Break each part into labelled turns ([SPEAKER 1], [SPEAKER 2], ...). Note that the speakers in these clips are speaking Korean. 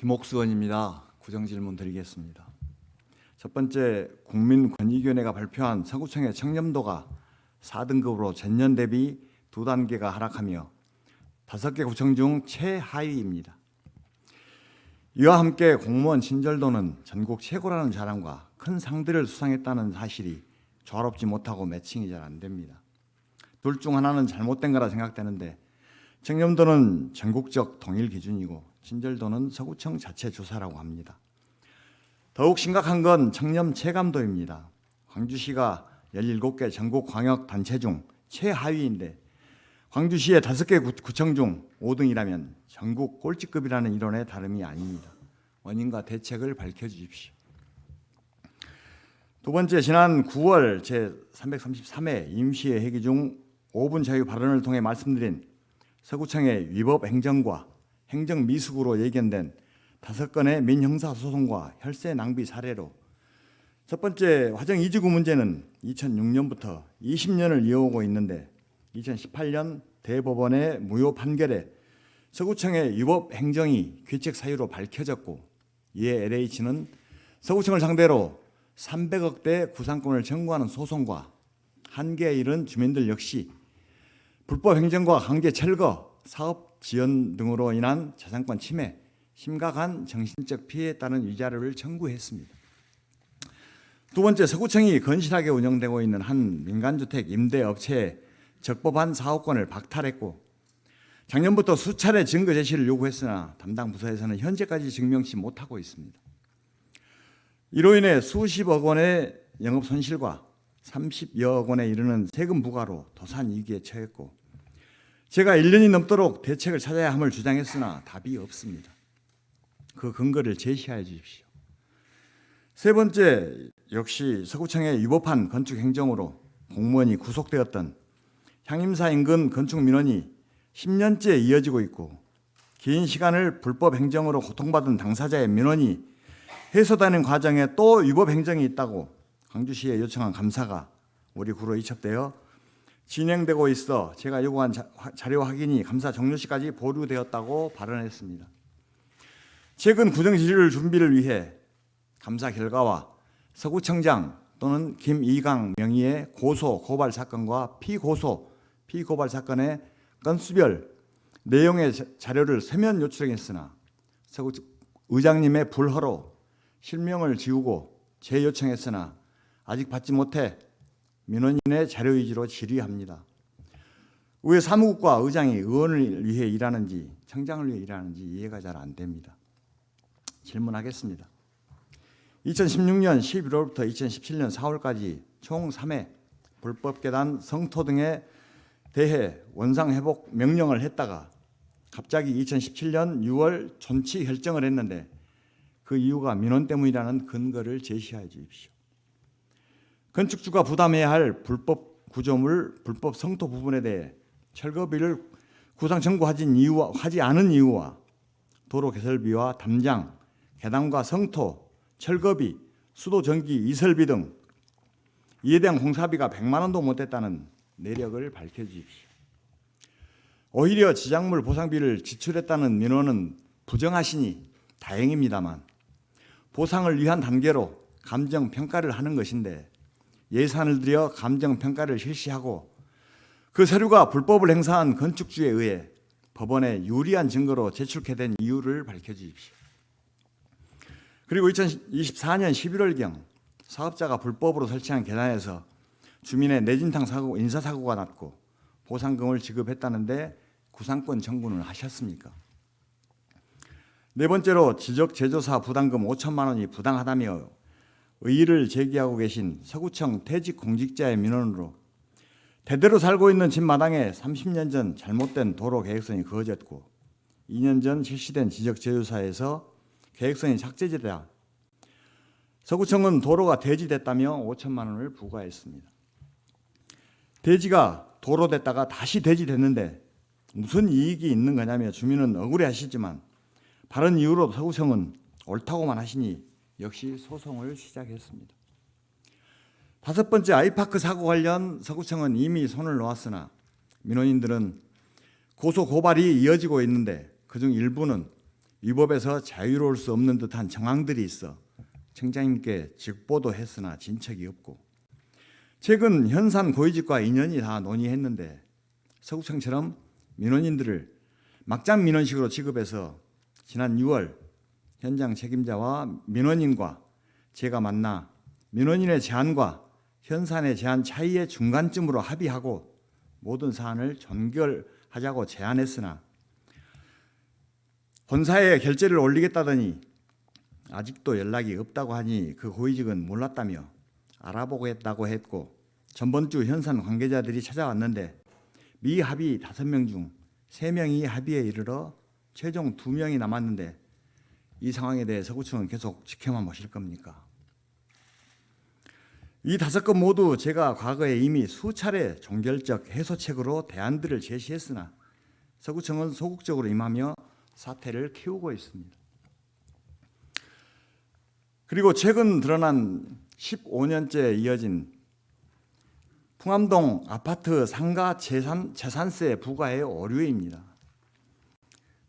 [SPEAKER 1] 김옥수원입니다. 구정질문 드리겠습니다. 첫 번째, 국민권익위원회가 발표한 서구청의 청렴도가 4등급으로 전년 대비 2단계가 하락하며 5개 구청 중 최하위입니다. 이와 함께 공무원 친절도는 전국 최고라는 자랑과 큰 상들을 수상했다는 사실이 조화롭지 못하고 매칭이 잘 안 됩니다. 둘 중 하나는 잘못된 거라 생각되는데, 청렴도는 전국적 동일 기준이고 친절도는 서구청 자체 조사라고 합니다. 더욱 심각한 건 청렴 체감도입니다. 광주시가 17개 전국 광역 단체 중 최하위인데, 광주시의 5개 구청 중 5등이라면 전국 꼴찌급이라는 이론에 다름이 아닙니다. 원인과 대책을 밝혀주십시오. 두 번째, 지난 9월 제333회 임시회 회기 중 5분 자유 발언을 통해 말씀드린 서구청의 위법 행정과 행정 미숙으로 예견된 5건의 민형사소송과 혈세 낭비 사례로, 첫 번째 화정 이지구 문제는 2006년부터 20년을 이어오고 있는데, 2018년 대법원의 무효 판결에 서구청의 위법 행정이 귀책 사유로 밝혀졌고, 이에 LH는 서구청을 상대로 300억대 구상권을 청구하는 소송과 한계에 이른 주민들 역시 불법 행정과 강제 철거, 사업 지연 등으로 인한 재산권 침해, 심각한 정신적 피해에 따른 위자료를 청구했습니다. 두 번째, 서구청이 건실하게 운영되고 있는 한 민간주택 임대업체의 적법한 사업권을 박탈했고, 작년부터 수차례 증거 제시를 요구했으나 담당 부서에서는 현재까지 증명치 못하고 있습니다. 이로 인해 수십억 원의 영업 손실과 30여억 원에 이르는 세금 부과로 도산 위기에 처했고, 제가 1년이 넘도록 대책을 찾아야 함을 주장했으나 답이 없습니다. 그 근거를 제시하여 주십시오. 세 번째, 역시 서구청의 위법한 건축 행정으로 공무원이 구속되었던 향림사 인근 건축 민원이 10년째 이어지고 있고, 긴 시간을 불법 행정으로 고통받은 당사자의 민원이 해소되는 과정에 또 위법 행정이 있다고 광주시에 요청한 감사가 우리 구로 이첩되어 진행되고 있어 제가 요구한 자료 확인이 감사 종료 시까지 보류되었다고 발언했습니다. 최근 구정질의를 준비를 위해 감사 결과와 서구청장 또는 김이강 명의의 고소 고발 사건과 피고발 사건의 건수별 내용의 자료를 서면 요청했으나 서구 의장님의 불허로 실명을 지우고 재요청했으나 아직 받지 못해 민원인의 자료 위주로 질의합니다. 왜 사무국과 의장이 의원을 위해 일하는지, 청장을 위해 일하는지 이해가 잘 안 됩니다. 질문하겠습니다. 2016년 11월부터 2017년 4월까지 총 3회 불법 계단 성토 등에 대해 원상회복 명령을 했다가 갑자기 2017년 6월 존치 결정을 했는데, 그 이유가 민원 때문이라는 근거를 제시하여 주십시오. 건축주가 부담해야 할 불법 구조물, 불법 성토 부분에 대해 철거비를 구상 청구하지 않은 이유와 도로 개설비와 담장, 계단과 성토, 철거비, 수도 전기 이설비 등 이에 대한 공사비가 100만 원도 못 됐다는 내력을 밝혀주십시오. 오히려 지작물 보상비를 지출했다는 민원은 부정하시니 다행입니다만, 보상을 위한 단계로 감정평가를 하는 것인데, 예산을 들여 감정평가를 실시하고 그 서류가 불법을 행사한 건축주에 의해 법원에 유리한 증거로 제출케 된 이유를 밝혀주십시오. 그리고 2024년 11월경 사업자가 불법으로 설치한 계단에서 주민의 내진탕 사고, 인사사고가 났고 보상금을 지급했다는데 구상권 청구는 하셨습니까? 네 번째로, 지적 제조사 부담금 5천만 원이 부당하다며 의의를 제기하고 계신 서구청 퇴직 공직자의 민원으로 대대로 살고 있는 집 마당에 30년 전 잘못된 도로 계획선이 그어졌고 2년 전 실시된 지적 제조사에서 계획선이 삭제되다 서구청은 도로가 대지됐다며 5천만 원을 부과했습니다. 대지가 도로 됐다가 다시 대지됐는데 무슨 이익이 있는 거냐며 주민은 억울해하시지만, 바른 이유로 서구청은 옳다고만 하시니 역시 소송을 시작했습니다. 다섯 번째, 아이파크 사고 관련 서구청은 이미 손을 놓았으나 민원인들은 고소 고발이 이어지고 있는데, 그중 일부는 위법에서 자유로울 수 없는 듯한 정황들이 있어 청장님께 직보도 했으나 진척이 없고, 최근 현산 고위직과 인연이 다 논의했는데 서구청처럼 민원인들을 막장 민원식으로 취급해서 지난 6월 현장 책임자와 민원인과 제가 만나 민원인의 제안과 현산의 제안 차이의 중간쯤으로 합의하고 모든 사안을 전결하자고 제안했으나 본사에 결재를 올리겠다더니 아직도 연락이 없다고 하니 그 고위직은 몰랐다며 알아보겠다고 했고, 전번 주 현산 관계자들이 찾아왔는데 미합의 5명 중 3명이 합의에 이르러 최종 2명이 남았는데 이 상황에 대해 서구청은 계속 지켜만 보실 겁니까? 이 5건 모두 제가 과거에 이미 수차례 종결적 해소책으로 대안들을 제시했으나 서구청은 소극적으로 임하며 사태를 키우고 있습니다. 그리고 최근 드러난 15년째 이어진 풍암동 아파트 상가 재산세 부과의 오류입니다.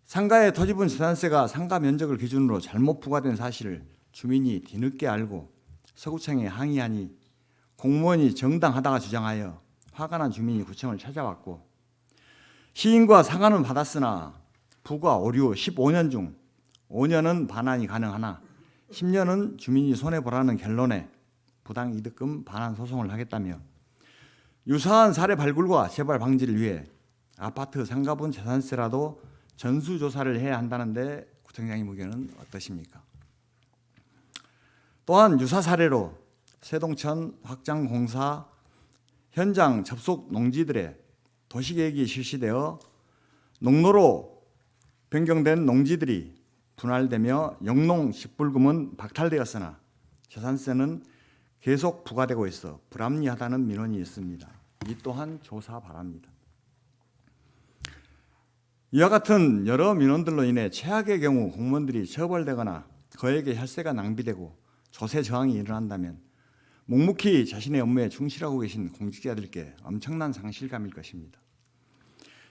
[SPEAKER 1] 상가의 토지분 재산세가 상가 면적을 기준으로 잘못 부과된 사실을 주민이 뒤늦게 알고 서구청에 항의하니 공무원이 정당하다가 주장하여 화가 난 주민이 구청을 찾아왔고, 시인과 사과는 받았으나 부과 오류 15년 중 5년은 반환이 가능하나 10년은 주민이 손해보라는 결론에 부당이득금 반환 소송을 하겠다며 유사한 사례 발굴과 재발 방지를 위해 아파트 상가분 재산세라도 전수조사를 해야 한다는데 구청장님 의견은 어떠십니까? 또한 유사 사례로 세동천 확장공사 현장 접속 농지들의 도시계획이 실시되어 농로로 변경된 농지들이 분할되며 영농 직불금은 박탈되었으나 재산세는 계속 부과되고 있어 불합리하다는 민원이 있습니다. 이 또한 조사 바랍니다. 이와 같은 여러 민원들로 인해 최악의 경우 공무원들이 처벌되거나 거액의 혈세가 낭비되고 조세 저항이 일어난다면 묵묵히 자신의 업무에 충실하고 계신 공직자들께 엄청난 상실감일 것입니다.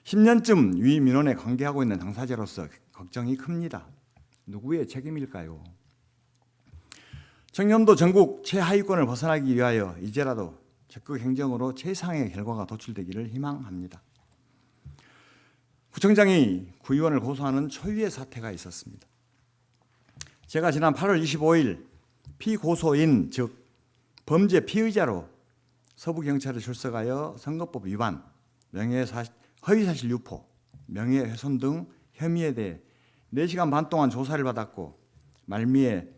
[SPEAKER 1] 10년쯤 위 민원에 관계하고 있는 당사자로서 걱정이 큽니다. 누구의 책임일까요? 청렴도 전국 최하위권을 벗어나기 위하여 이제라도 적극 행정으로 최상의 결과가 도출되기를 희망합니다. 구청장이 구의원을 고소하는 초유의 사태가 있었습니다. 제가 지난 8월 25일 피고소인 즉 범죄 피의자로 서부경찰에 출석하여 선거법 위반, 허위사실 유포, 명예훼손 등 혐의에 대해 4시간 반 동안 조사를 받았고, 말미에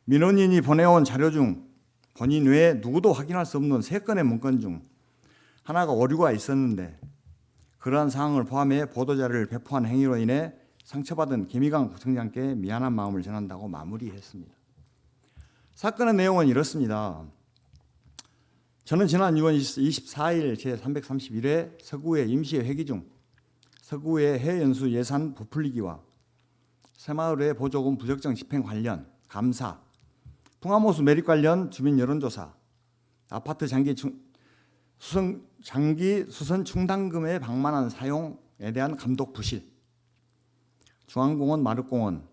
[SPEAKER 1] 민원인이 보내온 자료 중 본인 외에 누구도 확인할 수 없는 3건의 문건 중 하나가 오류가 있었는데 그러한 사항을 포함해 보도자료를 배포한 행위로 인해 상처받은 김희강 구청장께 미안한 마음을 전한다고 마무리했습니다. 사건의 내용은 이렇습니다. 저는 지난 6월 24일 제331회 서구의 임시회 회기 중 서구의 해연수 예산 부풀리기와 새마을의 보조금 부적정 집행 관련 감사, 풍암호수 매립 관련 주민 여론조사, 아파트 장기 수선 충당금의 방만한 사용에 대한 감독 부실, 중앙공원 마륵공원,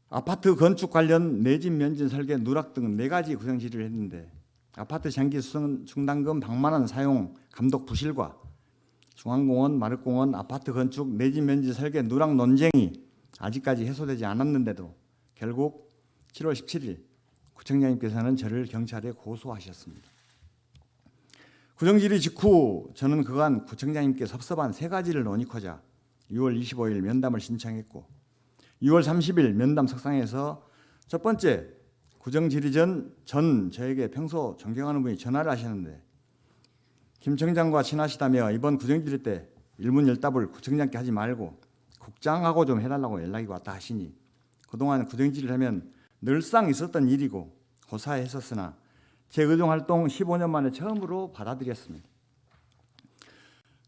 [SPEAKER 1] 아파트 건축 관련 내집 면진 설계 누락 등 4가지 구성 질의를 했는데 아파트 장기 수선 충당금 방만한 사용 감독 부실과 중앙공원 마륵공원 아파트 건축 내집 면진 설계 누락 논쟁이 아직까지 해소되지 않았는데도 결국 7월 17일 구청장님께서는 저를 경찰에 고소하셨습니다. 구정질의 직후 저는 그간 구청장님께 섭섭한 3가지를 논의코자 6월 25일 면담을 신청했고 6월 30일 면담 석상에서 첫 번째, 구정질의 전 저에게 평소 존경하는 분이 전화를 하셨는데 김 청장과 친하시다며 이번 구정질의 때 일문일답을 구청장께 하지 말고 국장하고 좀 해달라고 연락이 왔다 하시니 그동안 구정질을 하면 늘상 있었던 일이고 고사했었으나 제 의정활동 15년 만에 처음으로 받아들였습니다.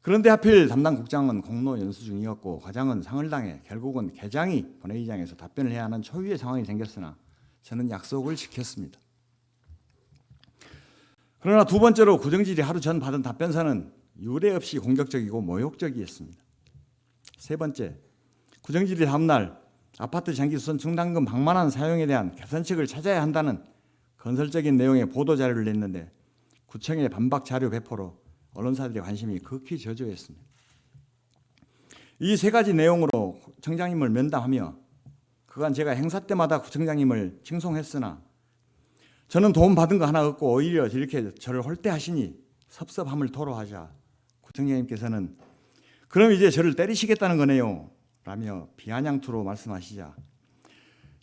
[SPEAKER 1] 그런데 하필 담당 국장은 공로 연수 중이었고 과장은 상을 당해 결국은 계장이 본회의장에서 답변을 해야 하는 초유의 상황이 생겼으나 저는 약속을 지켰습니다. 그러나 두 번째로 구정질이 하루 전 받은 답변서는 유례 없이 공격적이고 모욕적이었습니다. 세 번째, 구정질이 다음날 아파트 장기수선 충당금 100만 원 사용에 대한 개선책을 찾아야 한다는 건설적인 내용의 보도자료를 냈는데 구청의 반박 자료 배포로 언론사들의 관심이 극히 저조했습니다. 이 세 가지 내용으로 구청장님을 면담하며 그간 제가 행사 때마다 구청장님을 칭송했으나 저는 도움 받은 거 하나 없고 오히려 이렇게 저를 홀대하시니 섭섭함을 토로하자 구청장님께서는 그럼 이제 저를 때리시겠다는 거네요 라며 비아냥투로 말씀하시자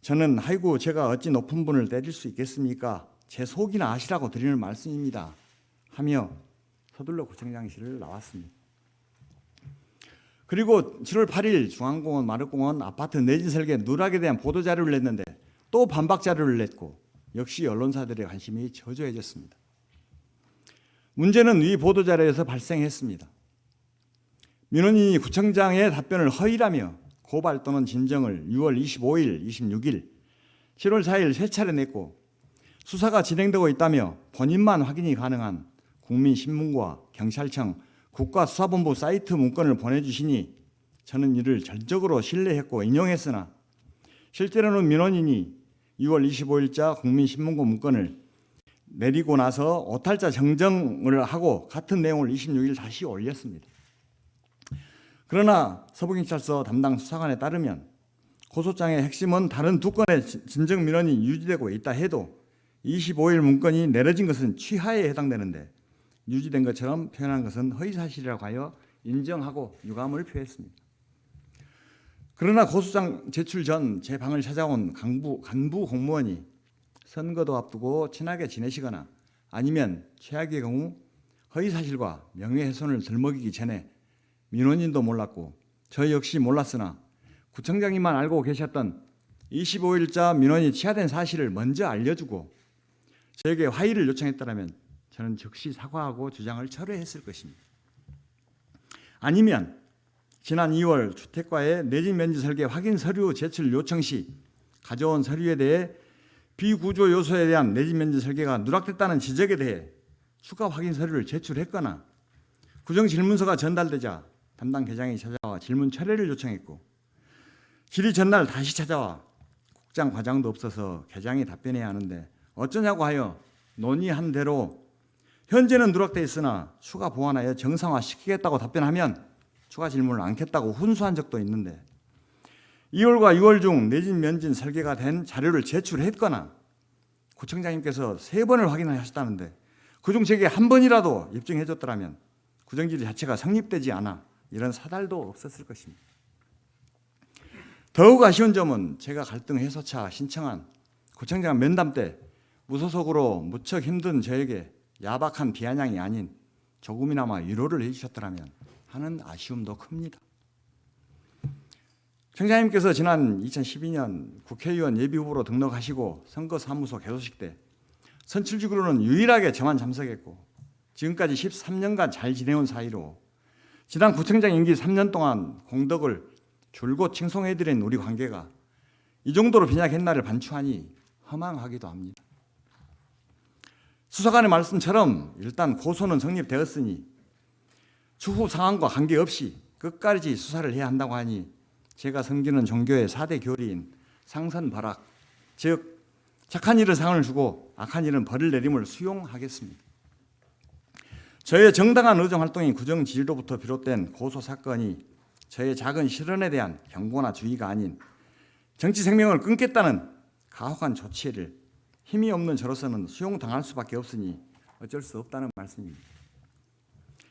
[SPEAKER 1] 저는 아이고 제가 어찌 높은 분을 때릴 수 있겠습니까? 제 속이나 아시라고 드리는 말씀입니다 하며 서둘러 구청장실을 나왔습니다. 그리고 7월 8일 중앙공원 마르공원 아파트 내진 설계 누락에 대한 보도자료를 냈는데 또 반박자료를 냈고 역시 언론사들의 관심이 저조해졌습니다. 문제는 이 보도자료에서 발생했습니다. 민원인이 구청장의 답변을 허위라며 고발 또는 진정을 6월 25일, 26일, 7월 4일 세 차례 냈고 수사가 진행되고 있다며 본인만 확인이 가능한 국민신문과 경찰청, 국가수사본부 사이트 문건을 보내주시니 저는 이를 전적으로 신뢰했고 인용했으나 실제로는 민원인이 6월 25일자 국민신문고 문건을 내리고 나서 오탈자 정정을 하고 같은 내용을 26일 다시 올렸습니다. 그러나 서부경찰서 담당 수사관에 따르면 고소장의 핵심은 다른 2건의 진정 민원이 유지되고 있다 해도 25일 문건이 내려진 것은 취하에 해당되는데 유지된 것처럼 표현한 것은 허위사실이라고 하여 인정하고 유감을 표했습니다. 그러나 고소장 제출 전 제 방을 찾아온 간부 공무원이 선거도 앞두고 친하게 지내시거나 아니면 최악의 경우 허위사실과 명예훼손을 들먹이기 전에 민원인도 몰랐고 저 역시 몰랐으나 구청장님만 알고 계셨던 25일자 민원이 취하된 사실을 먼저 알려주고 저에게 화의를 요청했더라면 저는 즉시 사과하고 주장을 철회했을 것입니다. 아니면 지난 2월 주택과의 내진 면적 설계 확인 서류 제출 요청 시 가져온 서류에 대해 비구조 요소에 대한 내진 면적 설계가 누락됐다는 지적에 대해 추가 확인 서류를 제출했거나 구정 질문서가 전달되자 담당 계장이 찾아와 질문 철회를 요청했고 질의 전날 다시 찾아와 국장 과장도 없어서 계장이 답변해야 하는데 어쩌냐고 하여 논의한 대로 현재는 누락돼 있으나 추가 보완하여 정상화시키겠다고 답변하면 추가 질문을 않겠다고 훈수한 적도 있는데 2월과 6월 중 내진 면진 설계가 된 자료를 제출했거나 구청장님께서 3번을 확인하셨다는데 그중 제게 한 번이라도 입증해 줬더라면 구정질 자체가 성립되지 않아 이런 사달도 없었을 것입니다. 더욱 아쉬운 점은 제가 갈등 해소차 신청한 구청장 면담 때 무소속으로 무척 힘든 저에게 야박한 비아냥이 아닌 조금이나마 위로를 해주셨더라면 하는 아쉬움도 큽니다. 청장님께서 지난 2012년 국회의원 예비후보로 등록하시고 선거사무소 개소식 때 선출직으로는 유일하게 저만 참석했고 지금까지 13년간 잘 지내온 사이로 지난 구청장 임기 3년 동안 공덕을 줄곧 칭송해드린 우리 관계가 이 정도로 빈약했나를 반추하니 허망하기도 합니다. 수사관의 말씀처럼 일단 고소는 성립되었으니 추후 상황과 관계없이 끝까지 수사를 해야 한다고 하니 제가 섬기는 종교의 4대 교리인 상선벌악, 즉 착한 일은 상을 주고 악한 일은 벌을 내림을 수용하겠습니다. 저의 정당한 의정활동인 구정지리로부터 비롯된 고소사건이 저의 작은 실언에 대한 경고나 주의가 아닌 정치 생명을 끊겠다는 가혹한 조치를 힘이 없는 저로서는 수용당할 수밖에 없으니 어쩔 수 없다는 말씀입니다.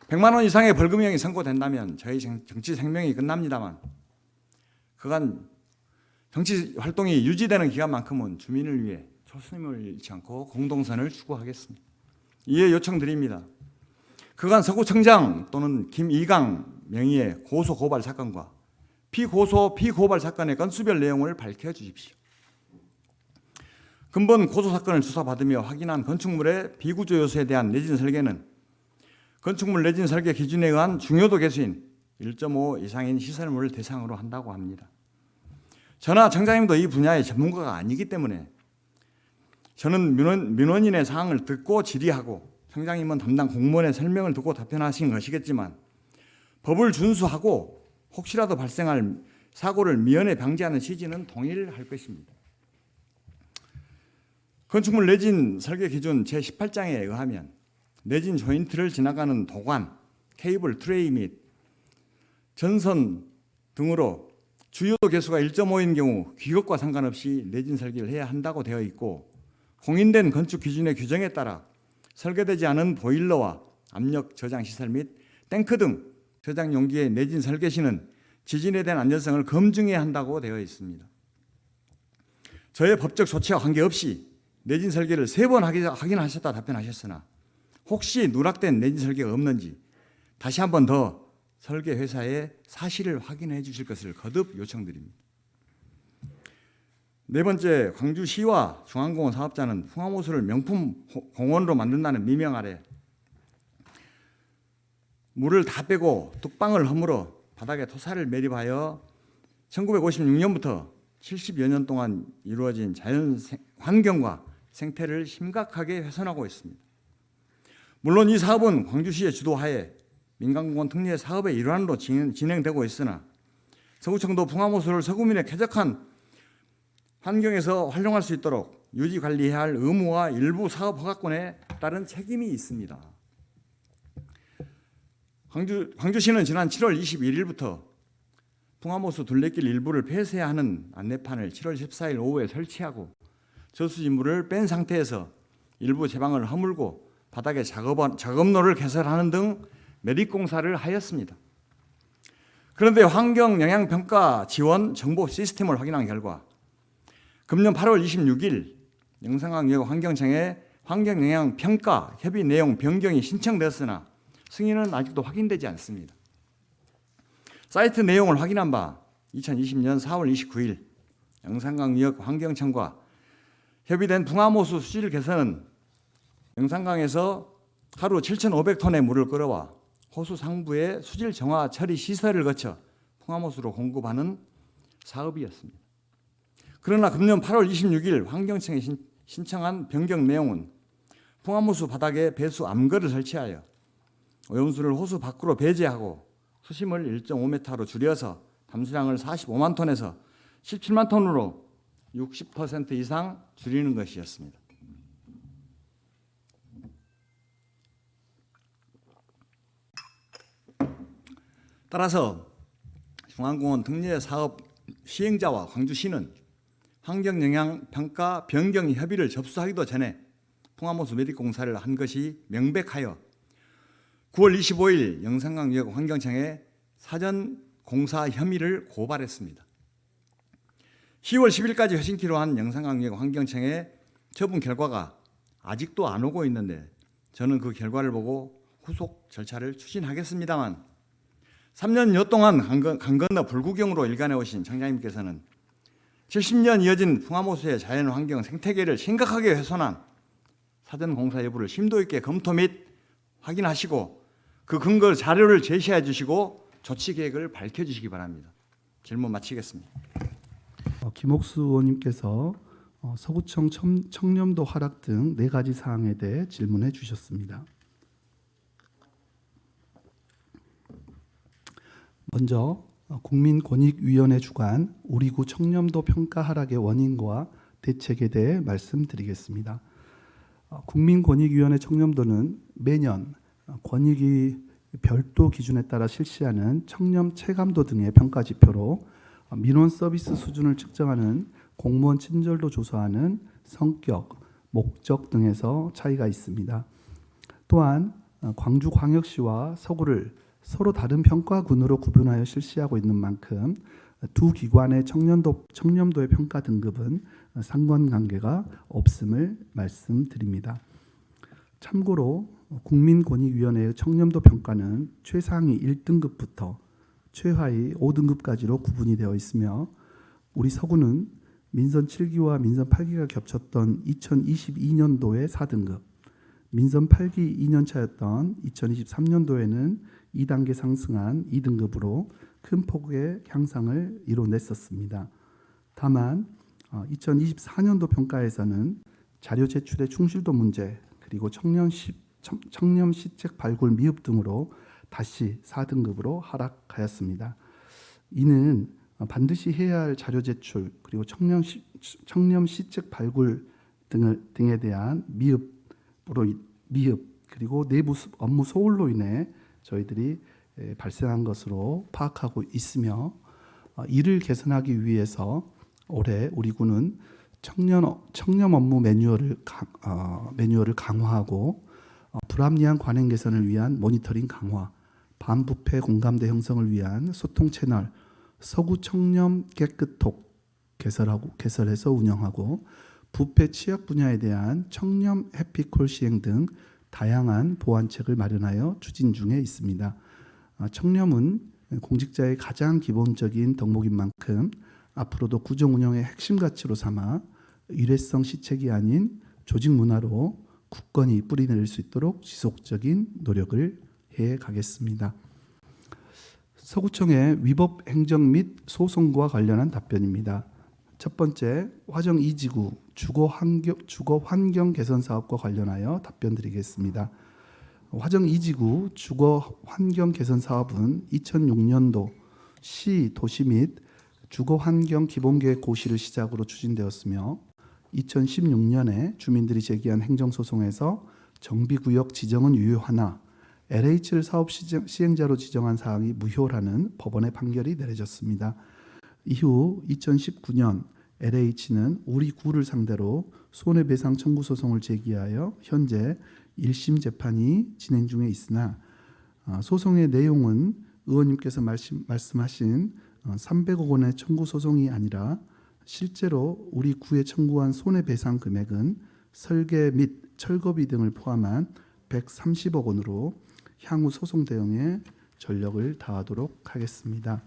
[SPEAKER 1] 100만 원 이상의 벌금형이 선고된다면 저희 정치 생명이 끝납니다만 그간 정치 활동이 유지되는 기간만큼은 주민을 위해 초심을 잃지 않고 공동선을 추구하겠습니다. 이에 요청드립니다. 그간 서구청장 또는 김이강 명의의 고소 고발 사건과 피고소 피고발 사건의 건수별 내용을 밝혀주십시오. 근본 고소 사건을 수사받으며 확인한 건축물의 비구조 요소에 대한 내진 설계는 건축물 내진 설계 기준에 의한 중요도 계수인 1.5 이상인 시설물을 대상으로 한다고 합니다. 저나 청장님도 이 분야의 전문가가 아니기 때문에 저는 민원인의 사항을 듣고 질의하고 청장님은 담당 공무원의 설명을 듣고 답변하신 것이겠지만 법을 준수하고 혹시라도 발생할 사고를 미연에 방지하는 취지는 동일할 것입니다. 건축물 내진 설계 기준 제18장에 의하면 내진 조인트를 지나가는 도관, 케이블, 트레이 및 전선 등으로 주요 개수가 1.5인 경우 규격과 상관없이 내진 설계를 해야 한다고 되어 있고, 공인된 건축 기준의 규정에 따라 설계되지 않은 보일러와 압력 저장 시설 및 탱크 등 저장 용기의 내진 설계 시는 지진에 대한 안전성을 검증해야 한다고 되어 있습니다. 저의 법적 조치와 관계없이 내진 설계를 3번 확인하셨다 답변하셨으나 혹시 누락된 내진 설계가 없는지 다시 한 번 더 설계 회사의 사실을 확인해 주실 것을 거듭 요청드립니다. 네 번째, 광주시와 중앙공원 사업자는 풍암호수를 명품 공원으로 만든다는 미명 아래 물을 다 빼고 뚝방을 허물어 바닥에 토사를 매립하여 1956년부터 70여 년 동안 이루어진 자연 환경과 생태를 심각하게 훼손하고 있습니다. 물론 이 사업은 광주시의 주도하에 민간공원 특례 사업의 일환으로 진행되고 있으나 서구청도 풍암호수를 서구민의 쾌적한 환경에서 활용할 수 있도록 유지 관리해야 할 의무와 일부 사업 허가권에 따른 책임이 있습니다. 광주시는 지난 7월 21일부터 풍암호수 둘레길 일부를 폐쇄해야 하는 안내판을 7월 14일 오후에 설치하고 저수지물을 뺀 상태에서 일부 제방을 허물고 바닥에 작업로를 개설하는 등 매립공사를 하였습니다. 그런데 환경영향평가 지원 정보 시스템을 확인한 결과 금년 8월 26일 영산강역 환경청에 환경영향평가 협의 내용 변경이 신청되었으나 승인은 아직도 확인되지 않습니다. 사이트 내용을 확인한 바 2020년 4월 29일 영산강역 환경청과 협의된 풍암호수 수질 개선은 영산강에서 하루 7,500톤의 물을 끌어와 호수 상부에 수질 정화 처리 시설을 거쳐 풍암호수로 공급하는 사업이었습니다. 그러나 금년 8월 26일 환경청에 신청한 변경 내용은 풍암호수 바닥에 배수 암거를 설치하여 오염수를 호수 밖으로 배제하고 수심을 1.5m로 줄여서 담수량을 45만 톤에서 17만 톤으로 60% 이상 줄이는 것이었습니다. 따라서 중앙공원 특례 사업 시행자와 광주시는 환경영향평가 변경 협의를 접수하기도 전에 풍암호수 매립공사를 한 것이 명백하여 9월 25일 영산강역 환경청에 사전 공사 혐의를 고발했습니다. 10월 10일까지 회신키로 한 영산강역 환경청의 처분 결과가 아직도 안 오고 있는데 저는 그 결과를 보고 후속 절차를 추진하겠습니다만 3년여 동안 강 건너 불구경으로 일관해 오신 청장님께서는 70년 이어진 풍암호수의 자연환경 생태계를 심각하게 훼손한 사전 공사 여부를 심도 있게 검토 및 확인하시고 그 근거 자료를 제시해 주시고 조치 계획을 밝혀주시기 바랍니다. 질문 마치겠습니다.
[SPEAKER 2] 김옥수 의원님께서 서구청 청렴도 하락 등 4가지 사항에 대해 질문해 주셨습니다. 먼저 국민권익위원회 주관 우리구 청렴도 평가 하락의 원인과 대책에 대해 말씀드리겠습니다. 국민권익위원회 청렴도는 매년 권익위 별도 기준에 따라 실시하는 청렴 체감도 등의 평가 지표로 민원 서비스 수준을 측정하는 공무원 친절도 조사하는 성격, 목적 등에서 차이가 있습니다. 또한 광주광역시와 서구를 서로 다른 평가군으로 구분하여 실시하고 있는 만큼 두 기관의 청렴도의 평가 등급은 상관관계가 없음을 말씀드립니다. 참고로 국민권익위원회의 청렴도 평가는 최상위 1등급부터 최하위 5등급까지로 구분이 되어 있으며 우리 서구는 민선 7기와 민선 8기가 겹쳤던 2022년도에 4등급, 민선 8기 2년차였던 2023년도에는 2단계 상승한 2등급으로 큰 폭의 향상을 이뤄냈었습니다. 다만 2024년도 평가에서는 자료 제출의 충실도 문제 그리고 청렴 시책 발굴 미흡 등으로 다시 4등급으로 하락하였습니다. 이는 반드시 해야 할 자료 제출 그리고 청렴 시책 발굴 등에 대한 미흡 그리고 내부 업무 소홀로 인해 저희들이 발생한 것으로 파악하고 있으며 이를 개선하기 위해서 올해 우리 군은 청렴 업무 매뉴얼을 강화하고 불합리한 관행 개선을 위한 모니터링 강화, 반부패 공감대 형성을 위한 소통 채널 서구 청렴 깨끗톡 개설해서 운영하고 부패 취약 분야에 대한 청렴 해피콜 시행 등 다양한 보완책을 마련하여 추진 중에 있습니다. 청렴은 공직자의 가장 기본적인 덕목인 만큼 앞으로도 구정 운영의 핵심 가치로 삼아 일회성 시책이 아닌 조직 문화로 굳건히 뿌리내릴 수 있도록 지속적인 노력을 해 가겠습니다. 서구청의 위법 행정 및 소송과 관련한 답변입니다. 첫 번째, 화정 2지구 주거 환경 개선 사업과 관련하여 답변 드리겠습니다. 화정 2지구 주거 환경 개선 사업은 2006년도 시, 도시 및 주거 환경 기본계획 고시를 시작으로 추진되었으며 2016년에 주민들이 제기한 행정소송에서 정비구역 지정은 유효하나 LH를 사업 시행자로 지정한 사항이 무효라는 법원의 판결이 내려졌습니다. 이후 2019년 LH는 우리 구를 상대로 손해배상 청구 소송을 제기하여 현재 1심 재판이 진행 중에 있으나 소송의 내용은 의원님께서 말씀하신 300억 원의 청구 소송이 아니라 실제로 우리 구에 청구한 손해배상 금액은 설계 및 철거비 등을 포함한 130억 원으로 향후 소송 대응에 전력을 다하도록 하겠습니다.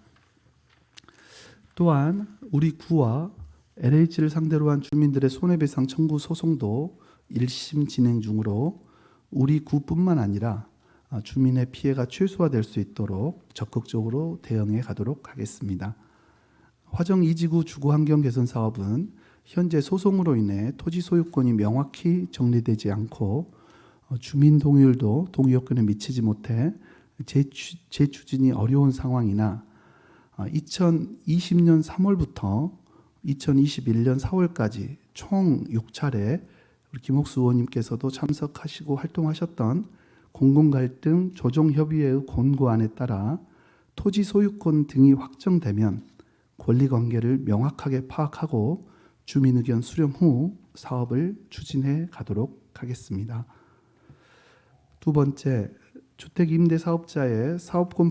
[SPEAKER 2] 또한 우리 구와 LH를 상대로 한 주민들의 손해배상 청구 소송도 1심 진행 중으로 우리 구뿐만 아니라 주민의 피해가 최소화될 수 있도록 적극적으로 대응해 가도록 하겠습니다. 화정 2지구 주거환경 개선 사업은 현재 소송으로 인해 토지 소유권이 명확히 정리되지 않고 주민 동의율도 동의 요건에 미치지 못해 재추진이 어려운 상황이나 2020년 3월부터 2021년 4월까지 총 6차례 우리 김옥수 의원님께서도 참석하시고 활동하셨던 공공갈등 조정협의회의 권고안에 따라 토지 소유권 등이 확정되면 권리관계를 명확하게 파악하고 주민 의견 수렴 후 사업을 추진해 가도록 하겠습니다. 두 번째, 주택임대사업자의 사업권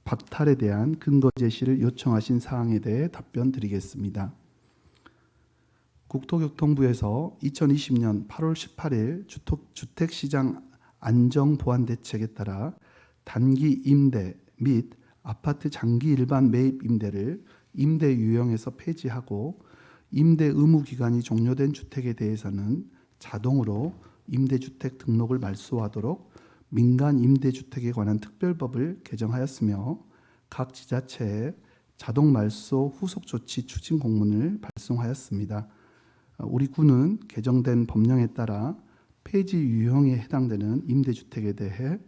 [SPEAKER 2] 박탈에 대한 근거 제시를 요청하신 사항에 대해 답변 드리겠습니다. 국토교통부에서 2020년 8월 18일 주택시장 안정보완대책에 따라 단기 임대 및 아파트 장기 일반 매입 임대를 임대 유형에서 폐지하고 임대 의무 기간이 종료된 주택에 대해서는 자동으로 임대주택 등록을 말소하도록 민간 임대주택에 관한 특별법을 개정하였으며 각 지자체에 자동 말소 후속 조치 추진 공문을 발송하였습니다. 우리 구는 개정된 법령에 따라 폐지 유형에 해당되는 임대주택에 대해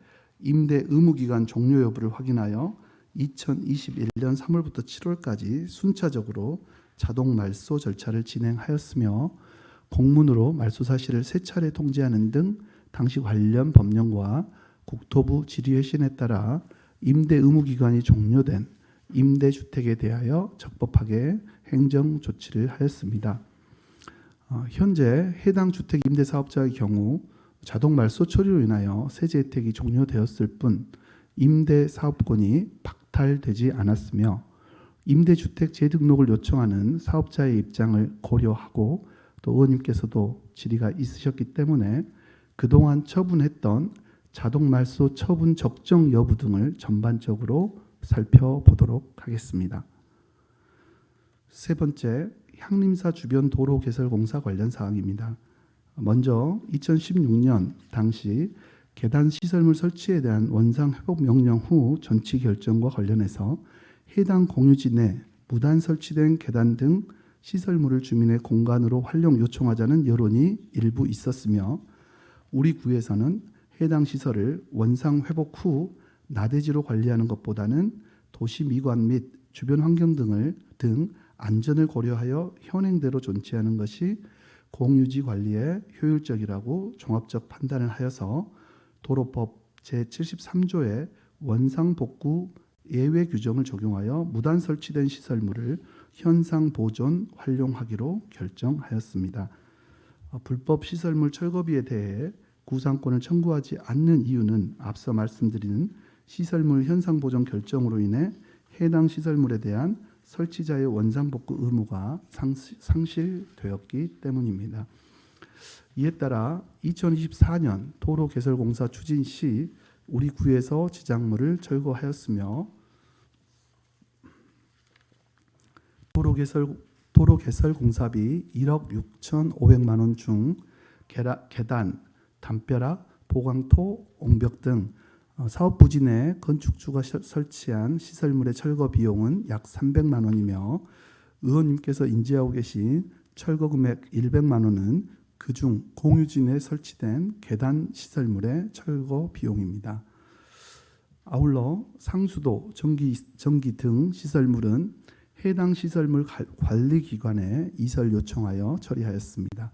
[SPEAKER 2] 임대 의무 기간 종료 여부를 확인하여 2021년 3월부터 7월까지 순차적으로 자동 말소 절차를 진행하였으며 공문으로 말소 사실을 3차례 통지하는 등 당시 관련 법령과 국토부 질의회신에 따라 임대 의무 기간이 종료된 임대주택에 대하여 적법하게 행정 조치를 하였습니다. 현재 해당 주택 임대사업자의 경우 자동 말소 처리로 인하여 세제 혜택이 종료되었을 뿐 임대사업권이 박탈되지 않았으며 임대주택 재등록을 요청하는 사업자의 입장을 고려하고 또 의원님께서도 질의가 있으셨기 때문에 그동안 처분했던 자동 말소 처분 적정 여부 등을 전반적으로 살펴보도록 하겠습니다. 세 번째, 향림사 주변 도로 개설 공사 관련 사항입니다. 먼저 2016년 당시 계단 시설물 설치에 대한 원상 회복 명령 후 전치 결정과 관련해서 해당 공유지 내 무단 설치된 계단 등 시설물을 주민의 공간으로 활용 요청하자는 여론이 일부 있었으며 우리 구에서는 해당 시설을 원상 회복 후 나대지로 관리하는 것보다는 도시 미관 및 주변 환경 등 안전을 고려하여 현행대로 존치하는 것이 공유지 관리에 효율적이라고 종합적 판단을 하여서 도로법 제73조의 원상복구 예외 규정을 적용하여 무단 설치된 시설물을 현상 보존 활용하기로 결정하였습니다. 불법 시설물 철거비에 대해 구상권을 청구하지 않는 이유는 앞서 말씀드린 시설물 현상 보존 결정으로 인해 해당 시설물에 대한 설치자의 원상복구 의무가 상실되었기 때문입니다. 이에 따라 2024년 도로개설공사 추진 시 우리 구에서 지작물을 철거하였으며 도로개설 공사비 1억 6,500만 원 중 계단, 담벼락, 보강토, 옹벽 등 사업 부진에 건축주가 설치한 시설물의 철거 비용은 약 300만 원이며 의원님께서 인지하고 계신 철거 금액 100만 원은 그중 공유진에 설치된 계단 시설물의 철거 비용입니다. 아울러 상수도, 전기 등 시설물은 해당 시설물 관리기관에 이설 요청하여 처리하였습니다.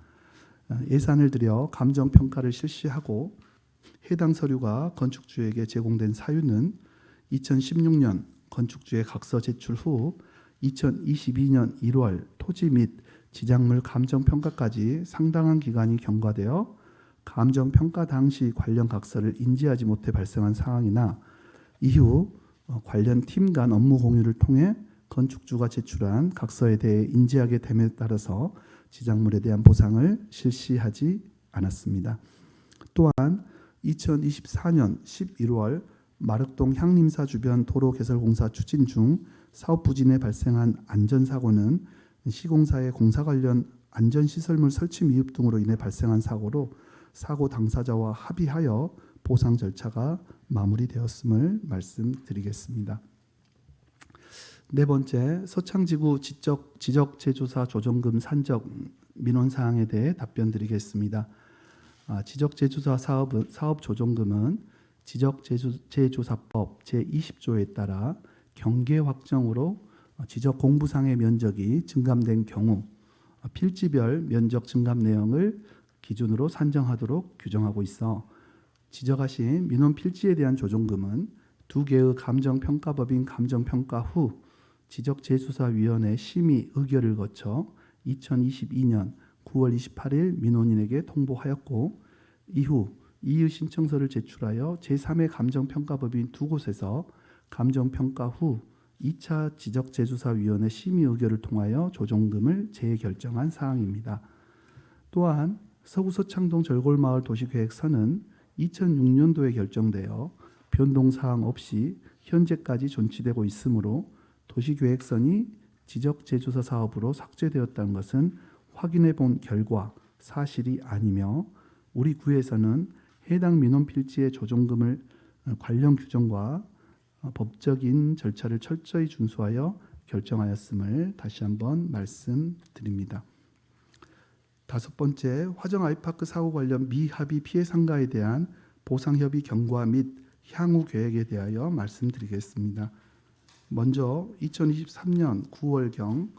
[SPEAKER 2] 예산을 들여 감정평가를 실시하고 해당 서류가 건축주에게 제공된 사유는 2016년 건축주의 각서 제출 후 2022년 1월 토지 및 지작물 감정평가까지 상당한 기간이 경과되어 감정평가 당시 관련 각서를 인지하지 못해 발생한 상황이나 이후 관련 팀 간 업무 공유를 통해 건축주가 제출한 각서에 대해 인지하게 됨에 따라서 지작물에 대한 보상을 실시하지 않았습니다. 또한 2024년 11월 마륵동 향림사 주변 도로개설공사 추진 중 사업 부진에 발생한 안전사고는 시공사의 공사 관련 안전시설물 설치 미흡 등으로 인해 발생한 사고로 사고 당사자와 합의하여 보상 절차가 마무리되었음을 말씀드리겠습니다. 네 번째, 서창지구 지적재조사 조정금 산적 민원사항에 대해 답변드리겠습니다. 지적재조사 사업 조정금은 지적재조사법 제20조에 따라 경계 확정으로 지적 공부상의 면적이 증감된 경우 필지별 면적 증감 내용을 기준으로 산정하도록 규정하고 있어 지적하신 민원 필지에 대한 조정금은 두 개의 감정평가법인 감정평가 후 지적재조사위원회 심의 의결을 거쳐 2022년 9월 28일 민원인에게 통보하였고 이후 이의 신청서를 제출하여 제3회 감정평가법인 두 곳에서 감정평가 후 2차 지적재조사위원회 심의 의결을 통하여 조정금을 재결정한 사항입니다. 또한 서구 서창동 절골마을 도시계획서는 2006년도에 결정되어 변동사항 없이 현재까지 존치되고 있으므로 도시계획선이 지적재조사 사업으로 삭제되었다는 것은 확인해 본 결과 사실이 아니며 우리 구에서는 해당 민원 필지의 조정금을 관련 규정과 법적인 절차를 철저히 준수하여 결정하였음을 다시 한번 말씀드립니다. 다섯 번째, 화정 아이파크 사고 관련 미합의 피해 상가에 대한 보상협의 경과 및 향후 계획에 대하여 말씀드리겠습니다. 먼저 2023년 9월경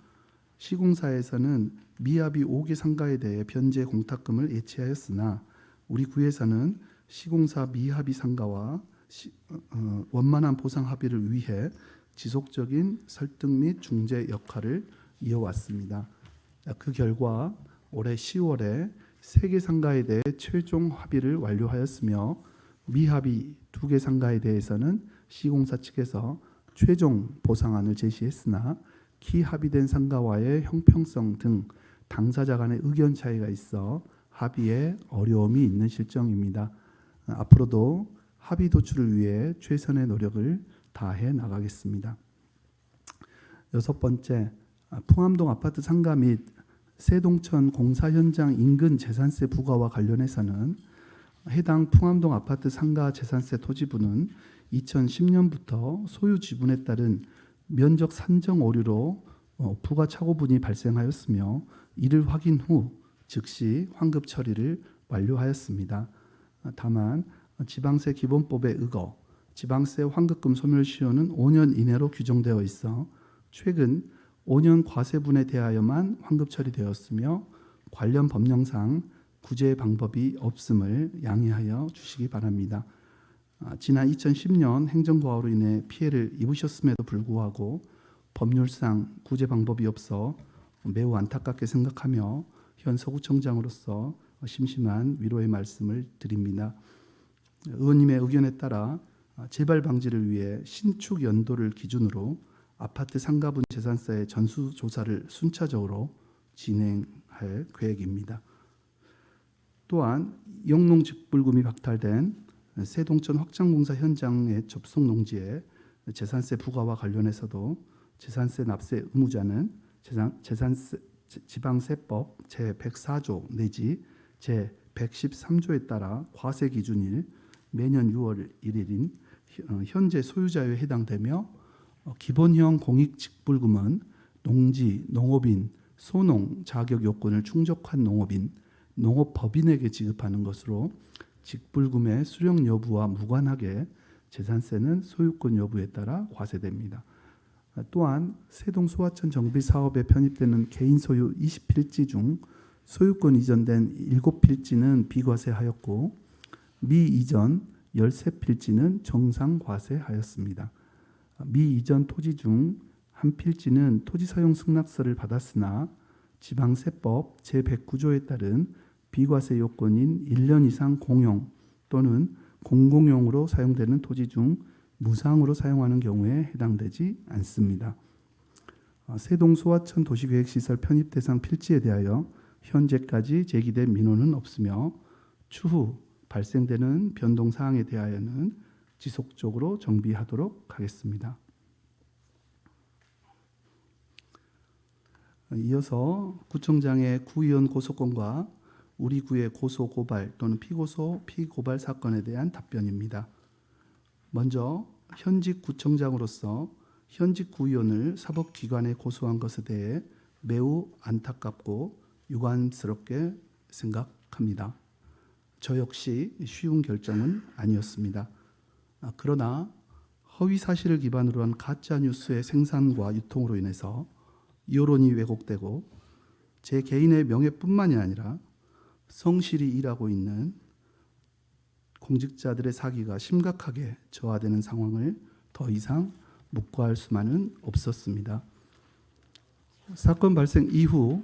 [SPEAKER 2] 시공사에서는 미합의 5개 상가에 대해 변제 공탁금을 예치하였으나 우리 구에서는 시공사 미합의 상가와 원만한 보상 합의를 위해 지속적인 설득 및 중재 역할을 이어왔습니다. 그 결과 올해 10월에 3개 상가에 대해 최종 합의를 완료하였으며 미합의 2개 상가에 대해서는 시공사 측에서 최종 보상안을 제시했으나 기합의된 상가와의 형평성 등 당사자 간의 의견 차이가 있어 합의에 어려움이 있는 실정입니다. 앞으로도 합의 도출을 위해 최선의 노력을 다해 나가겠습니다. 여섯 번째, 풍암동 아파트 상가 및 세동천 공사 현장 인근 재산세 부과와 관련해서는 해당 풍암동 아파트 상가 재산세 토지부는 2010년부터 소유 지분에 따른 면적 산정 오류로 부과 착오분이 발생하였으며 이를 확인 후 즉시 환급 처리를 완료하였습니다. 다만 지방세 기본법에 의거 지방세 환급금 소멸시효는 5년 이내로 규정되어 있어 최근 5년 과세분에 대하여만 환급 처리되었으며 관련 법령상 구제 방법이 없음을 양해하여 주시기 바랍니다. 지난 2010년 행정고하로 인해 피해를 입으셨음에도 불구하고 법률상 구제 방법이 없어 매우 안타깝게 생각하며 현 서구청장으로서 심심한 위로의 말씀을 드립니다. 의원님의 의견에 따라 재발 방지를 위해 신축 연도를 기준으로 아파트 상가분 재산세의 전수조사를 순차적으로 진행할 계획입니다. 또한 영농직불금이 박탈된 세동천 확장공사 현장의 접속 농지에 재산세 부과와 관련해서도 재산세 납세 의무자는 지방세법 제104조 내지 제113조에 따라 과세 기준일 매년 6월 1일인 현재 소유자에 해당되며 기본형 공익직불금은 농지, 농업인, 소농 자격 요건을 충족한 농업인, 농업법인에게 지급하는 것으로 직불금의 수령 여부와 무관하게 재산세는 소유권 여부에 따라 과세됩니다. 또한 세동 소하천 정비 사업에 편입되는 개인 소유 20필지 중 소유권 이전된 7필지는 비과세하였고 미이전 13필지는 정상 과세하였습니다. 미이전 토지 중 한 필지는 토지사용 승낙서를 받았으나 지방세법 제109조에 따른 비과세 요건인 1년 이상 공용 또는 공공용으로 사용되는 토지 중 무상으로 사용하는 경우에 해당되지 않습니다. 세동 소하천 도시계획시설 편입 대상 필지에 대하여 현재까지 제기된 민원은 없으며 추후 발생되는 변동 사항에 대하여는 지속적으로 정비하도록 하겠습니다. 이어서 구청장의 구의원 고소권과 우리 구의 고소 고발 또는 피고소 피고발 사건에 대한 답변입니다. 먼저 현직 구청장으로서 현직 구의원을 사법기관에 고소한 것에 대해 매우 안타깝고 유감스럽게 생각합니다. 저 역시 쉬운 결정은 아니었습니다. 그러나 허위 사실을 기반으로 한 가짜 뉴스의 생산과 유통으로 인해서 여론이 왜곡되고 제 개인의 명예뿐만이 아니라 성실히 일하고 있는 공직자들의 사기가 심각하게 저하되는 상황을 더 이상 묵과할 수만은 없었습니다. 사건 발생 이후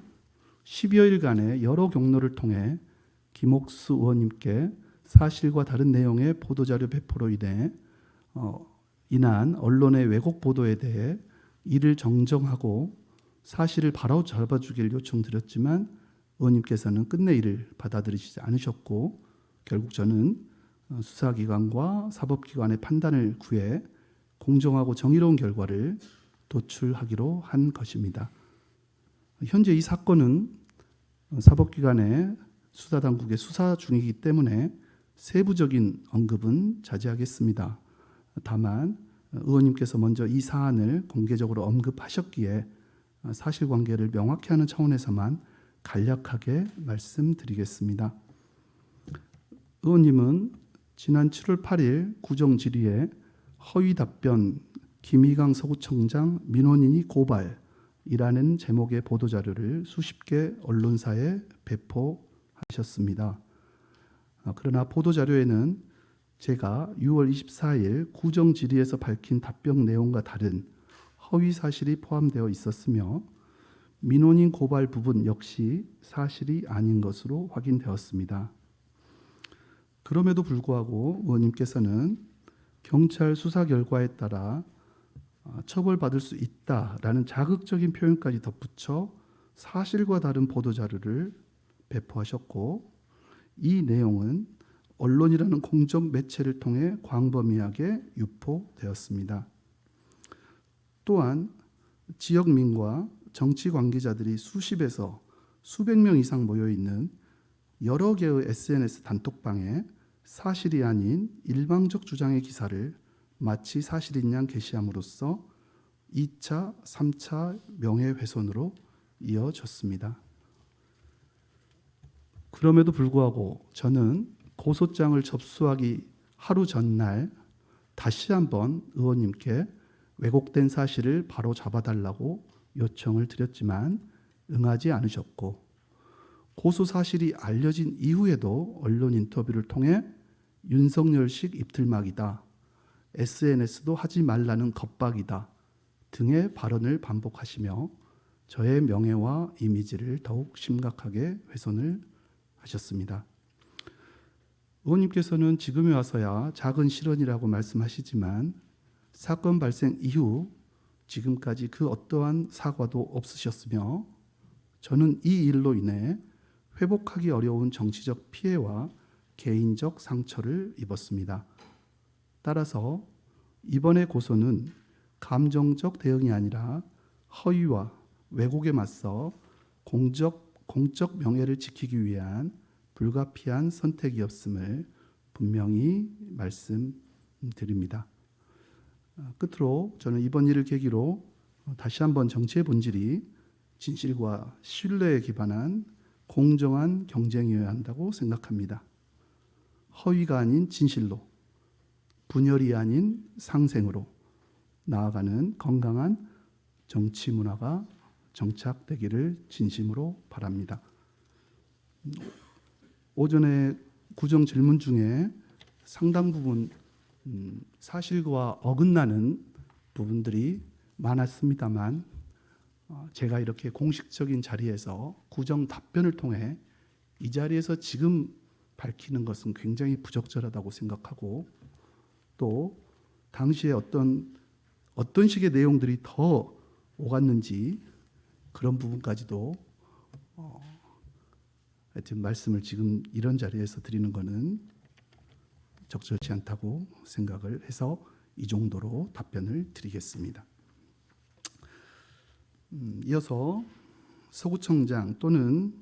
[SPEAKER 2] 10여일간의 여러 경로를 통해 김옥수 의원님께 사실과 다른 내용의 보도자료 배포로 인한 언론의 왜곡 보도에 대해 이를 정정하고 사실을 바로 잡아주길 요청드렸지만 의원님께서는 끝내 이를 받아들이지 않으셨고 결국 저는 수사기관과 사법기관의 판단을 구해 공정하고 정의로운 결과를 도출하기로 한 것입니다. 현재 이 사건은 사법기관의 수사당국의 수사 중이기 때문에 세부적인 언급은 자제하겠습니다. 다만 의원님께서 먼저 이 사안을 공개적으로 언급하셨기에 사실관계를 명확히 하는 차원에서만 간략하게 말씀드리겠습니다. 의원님은 지난 7월 8일 구정질의에 허위 답변 김희강 서구청장 민원인이 고발이라는 제목의 보도자료를 수십 개 언론사에 배포하셨습니다. 그러나 보도자료에는 제가 6월 24일 구정질의에서 밝힌 답변 내용과 다른 허위 사실이 포함되어 있었으며 민원인 고발 부분 역시 사실이 아닌 것으로 확인되었습니다. 그럼에도 불구하고 의원님께서는 경찰 수사 결과에 따라 처벌받을 수 있다라는 자극적인 표현까지 덧붙여 사실과 다른 보도자료를 배포하셨고 이 내용은 언론이라는 공적 매체를 통해 광범위하게 유포되었습니다. 또한 지역민과 정치 관계자들이 수십에서 수백 명 이상 모여 있는 여러 개의 SNS 단톡방에 사실이 아닌 일방적 주장의 기사를 마치 사실인 양 게시함으로써 2차, 3차 명예훼손으로 이어졌습니다. 그럼에도 불구하고 저는 고소장을 접수하기 하루 전날 다시 한번 의원님께 왜곡된 사실을 바로 잡아달라고 요청을 드렸지만 응하지 않으셨고, 고소 사실이 알려진 이후에도 언론 인터뷰를 통해 윤석열식 입틀막이다, SNS도 하지 말라는 겁박이다 등의 발언을 반복하시며 저의 명예와 이미지를 더욱 심각하게 훼손을 하셨습니다. 의원님께서는 지금에 와서야 작은 실언이라고 말씀하시지만 사건 발생 이후 지금까지 그 어떠한 사과도 없으셨으며, 저는 이 일로 인해 회복하기 어려운 정치적 피해와 개인적 상처를 입었습니다. 따라서 이번의 고소는 감정적 대응이 아니라 허위와 왜곡에 맞서 공적 명예를 지키기 위한 불가피한 선택이었음을 분명히 말씀드립니다. 끝으로 저는 이번 일을 계기로 다시 한번 정치의 본질이 진실과 신뢰에 기반한 공정한 경쟁이어야 한다고 생각합니다. 허위가 아닌 진실로, 분열이 아닌 상생으로 나아가는 건강한 정치 문화가 정착되기를 진심으로 바랍니다. 오전에 구정 질문 중에 상당 부분 사실과 어긋나는 부분들이 많았습니다만, 제가 이렇게 공식적인 자리에서 구정 답변을 통해 이 자리에서 지금 밝히는 것은 굉장히 부적절하다고 생각하고, 또 당시에 어떤 식의 내용들이 더 오갔는지 그런 부분까지도 하여튼 말씀을 지금 이런 자리에서 드리는 것은 적절치 않다고 생각을 해서 이 정도로 답변을 드리겠습니다. 이어서 서구청장 또는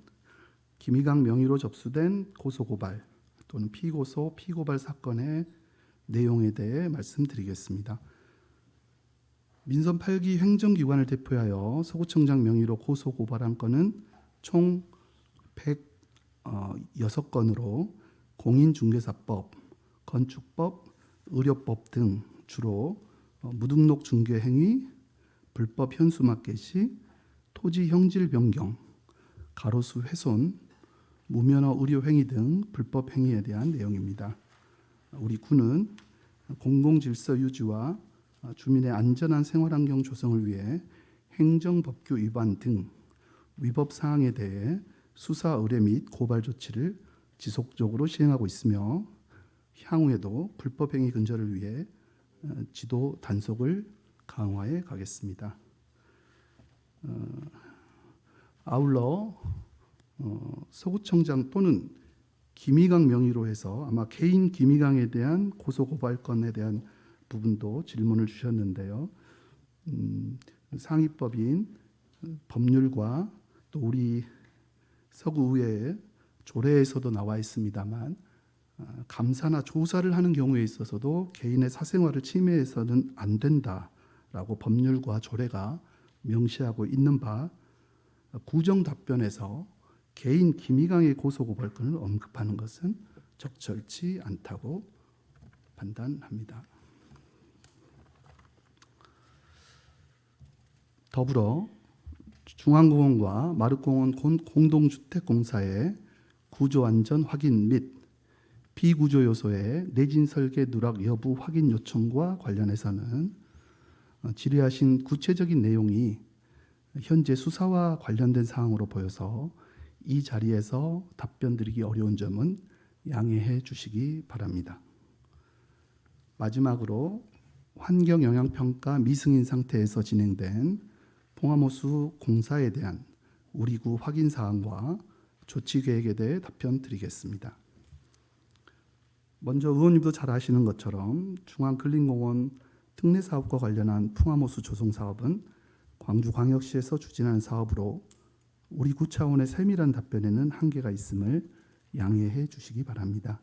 [SPEAKER 2] 김희강 명의로 접수된 고소고발 또는 피고소, 피고발 사건의 내용에 대해 말씀드리겠습니다. 민선 8기 행정기관을 대표하여 서구청장 명의로 고소고발한 건은 총 106건으로 공인중개사법, 건축법, 의료법 등 주로 무등록 중개 행위, 불법 현수 마켓 시 토지 형질 변경, 가로수 훼손, 무면허 의료 행위 등 불법 행위에 대한 내용입니다. 우리 군은 공공질서 유지와 주민의 안전한 생활환경 조성을 위해 행정법규 위반 등 위법 사항에 대해 수사 의뢰 및 고발 조치를 지속적으로 시행하고 있으며, 향후에도 불법 행위 근절을 위해 지도 단속을 강화해 가겠습니다. 아울러 서구청장 또는 김희강 명의로 해서 아마 개인 김희강에 대한 고소고발건에 대한 부분도 질문을 주셨는데요. 상위법인 법률과 또 우리 서구의회 조례에서도 나와 있습니다만, 감사나 조사를 하는 경우에 있어서도 개인의 사생활을 침해해서는 안 된다라고 법률과 조례가 명시하고 있는 바, 구정 답변에서 개인 김희강의 고소고발건을 언급하는 것은 적절치 않다고 판단합니다. 더불어 중앙공원과 마륵공원 공동주택공사의 구조안전 확인 및 비구조 요소의 내진 설계 누락 여부 확인 요청과 관련해서는 질의하신 구체적인 내용이 현재 수사와 관련된 사항으로 보여서 이 자리에서 답변드리기 어려운 점은 양해해 주시기 바랍니다. 마지막으로 환경영향평가 미승인 상태에서 진행된 봉화모수 공사에 대한 우리 구 확인 사항과 조치 계획에 대해 답변 드리겠습니다. 먼저 의원님도 잘 아시는 것처럼 중앙근린공원 특례사업과 관련한 풍화모수 조성 사업은 광주광역시에서 추진하는 사업으로 우리 구 차원의 세밀한 답변에는 한계가 있음을 양해해 주시기 바랍니다.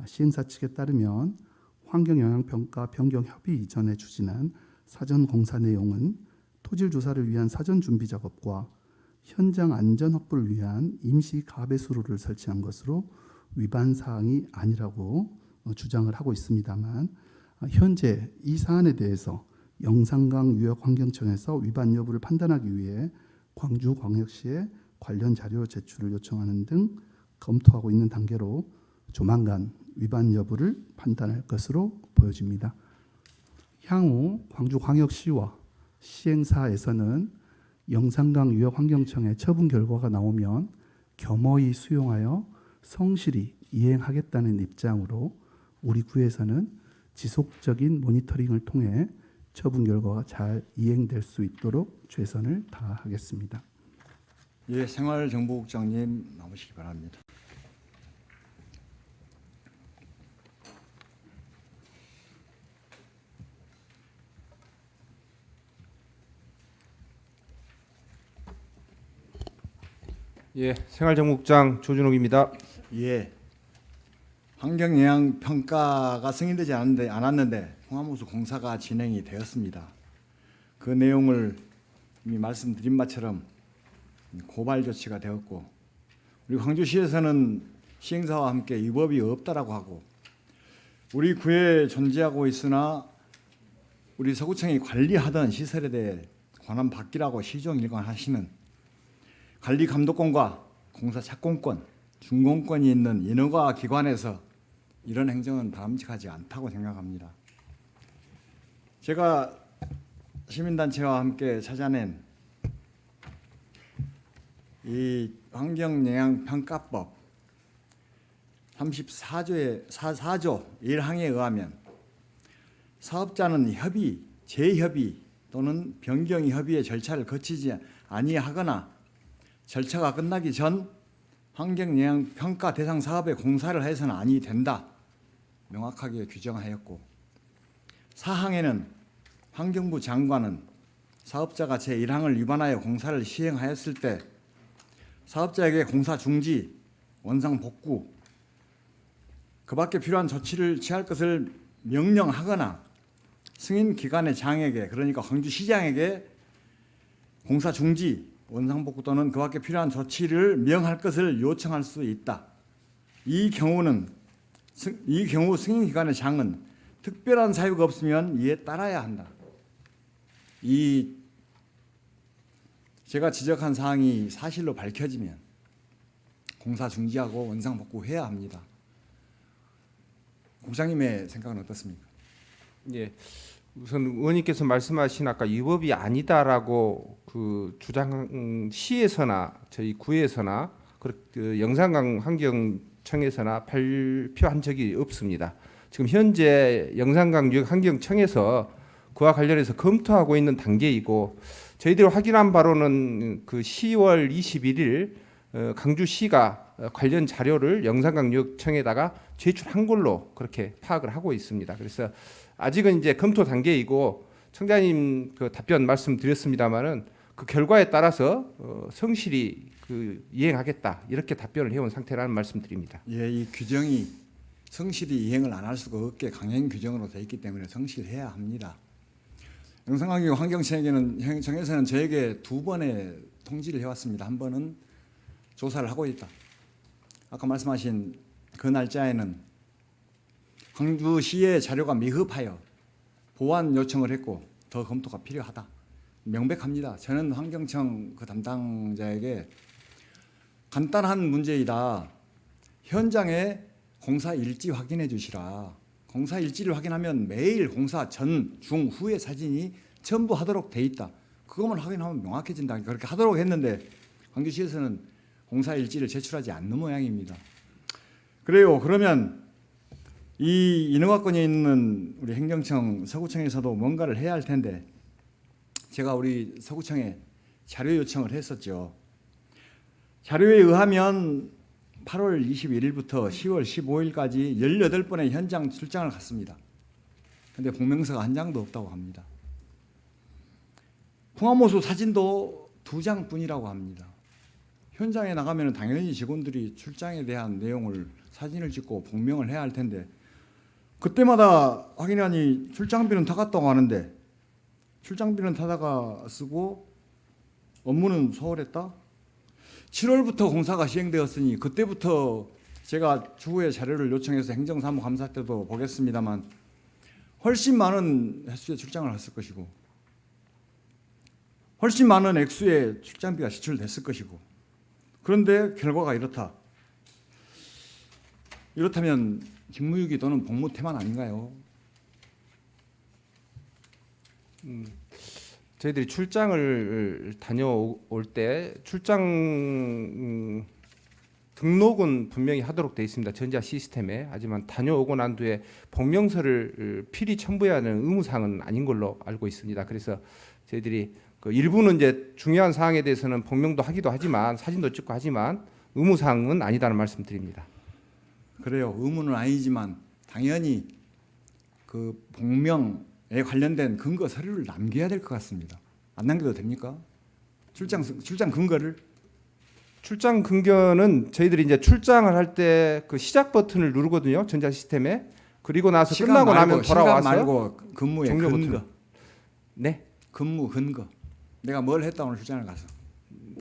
[SPEAKER 2] 시행사 측에 따르면 환경영향평가 변경 협의 이전에 추진한 사전 공사 내용은 토질 조사를 위한 사전 준비 작업과 현장 안전 확보를 위한 임시 가배수로를 설치한 것으로 위반 사항이 아니라고 주장을 하고 있습니다만, 현재 이 사안에 대해서 영산강 유역환경청에서 위반 여부를 판단하기 위해 광주광역시에 관련 자료 제출을 요청하는 등 검토하고 있는 단계로 조만간 위반 여부를 판단할 것으로 보여집니다. 향후 광주광역시와 시행사에서는 영산강 유역환경청의 처분 결과가 나오면 겸허히 수용하여 성실히 이행하겠다는 입장으로 우리 구에서는 지속적인 모니터링을 통해 처분 결과가 잘 이행될 수 있도록 최선을 다하겠습니다.
[SPEAKER 1] 예, 생활정보국장님 나오시기 바랍니다.
[SPEAKER 3] 예, 생활정보국장 조준옥입니다.
[SPEAKER 1] 예, 환경영향 평가가 승인되지 않았는데 홍합호수 공사가 진행이 되었습니다. 그 내용을 이미 말씀드린 바처럼 고발 조치가 되었고, 우리 광주시에서는 시행사와 함께 위법이 없다라고 하고, 우리 구에 존재하고 있으나 우리 서구청이 관리하던 시설에 대해 권한 받기라고 시종 일관하시는 관리 감독권과 공사 착공권, 준공권이 있는 인허가 기관에서 이런 행정은 바람직하지 않다고 생각합니다. 제가 시민단체와 함께 찾아낸 이 환경영향평가법 34조의 4조 1항에 의하면 사업자는 협의, 재협의 또는 변경 협의의 절차를 거치지 아니하거나 절차가 끝나기 전 환경영향평가 대상 사업에 공사를 해서는 아니 된다, 명확하게 규정하였고, 사항에는 환경부 장관은 사업자가 제1항을 위반하여 공사를 시행하였을 때 사업자에게 공사 중지, 원상 복구, 그 밖에 필요한 조치를 취할 것을 명령하거나 승인 기관의 장에게, 그러니까 광주시장에게 공사 중지, 원상 복구 또는 그 밖에 필요한 조치를 명할 것을 요청할 수 있다. 이 경우 승인 기관의 장은 특별한 사유가 없으면 이에 따라야 한다. 이 제가 지적한 사항이 사실로 밝혀지면 공사 중지하고 원상 복구해야 합니다. 국장님의 생각은 어떻습니까?
[SPEAKER 3] 예, 우선 의원님께서 말씀하신 아까 위법이 아니다라고 그 주장 시에서나 저희 구에서나 그 영산강 환경청에서나 발표한 적이 없습니다. 지금 현재 영산강 환경청에서 그와 관련해서 검토하고 있는 단계이고, 저희들이 확인한 바로는 그 10월 21일 강주시가 관련 자료를 영산강유역청에다가 제출한 걸로 그렇게 파악을 하고 있습니다. 그래서 아직은 이제 검토 단계이고, 청장님 그 답변 말씀드렸습니다마는 그 결과에 따라서 성실히 그 이행하겠다, 이렇게 답변을 해온 상태라는 말씀드립니다.
[SPEAKER 1] 예, 이 규정이 성실히 이행을 안 할 수가 없게 강행 규정으로 되어 있기 때문에 성실해야 합니다. 영산강 환경청에서는 저에게 2번의 통지를 해왔습니다. 한 번은 조사를 하고 있다. 아까 말씀하신 그 날짜에는 광주시의 자료가 미흡하여 보완 요청을 했고 더 검토가 필요하다. 명백합니다. 저는 환경청 그 담당자에게 간단한 문제이다, 현장에 공사 일지 확인해 주시라. 공사 일지를 확인하면 매일 공사 전, 중, 후의 사진이 전부 하도록 돼 있다. 그것만 확인하면 명확해진다. 그렇게 하도록 했는데 광주시에서는 공사 일지를 제출하지 않는 모양입니다. 그래요. 그러면 이 인허가권이 있는 우리 행정청, 서구청에서도 뭔가를 해야 할 텐데, 제가 우리 서구청에 자료 요청을 했었죠. 자료에 의하면 8월 21일부터 10월 15일까지 18번의 현장 출장을 갔습니다. 근데 공명서가 한 장도 없다고 합니다. 홍합호수 사진도 2장뿐이라고 합니다. 현장에 나가면 당연히 직원들이 출장에 대한 내용을 사진을 찍고 복명을 해야 할 텐데, 그때마다 확인하니 출장비는 타갔다고 하는데, 출장비는 타다가 쓰고 업무는 소홀했다? 7월부터 공사가 시행되었으니 그때부터 제가 추후에 자료를 요청해서 행정사무감사 때도 보겠습니다만 훨씬 많은 횟수의 출장을 했을 것이고 훨씬 많은 액수의 출장비가 지출됐을 것이고 그런데 결과가 이렇다. 이렇다면 직무유기 또는 복무태만 아닌가요?
[SPEAKER 3] 저희들이 출장을 다녀올 때 출장 등록은 분명히 하도록 되어 있습니다. 전자 시스템에. 하지만 다녀오고 난 뒤에 복명서를 필히 첨부해야 하는 의무사항은 아닌 걸로 알고 있습니다. 그래서 저희들이 그 일부는 이제 중요한 사항에 대해서는 복명도 하기도 하지만 사진도 찍고 하지만 의무사항은 아니다는 말씀드립니다.
[SPEAKER 1] 그래요. 의무는 아니지만 당연히 그 복명에 관련된 근거 서류를 남겨야 될 것 같습니다. 안 남겨도 됩니까? 출장 근거를
[SPEAKER 3] 출장 근거는 저희들이 이제 출장을 할 때 그 시작 버튼을 누르거든요. 전자 시스템에. 그리고 나서 끝나고 나면 돌아와서
[SPEAKER 1] 시간 말고 근무의
[SPEAKER 3] 종료
[SPEAKER 1] 근거.
[SPEAKER 3] 버튼. 네.
[SPEAKER 1] 근무 근거. 내가 뭘 했다 오늘 출장을 가서.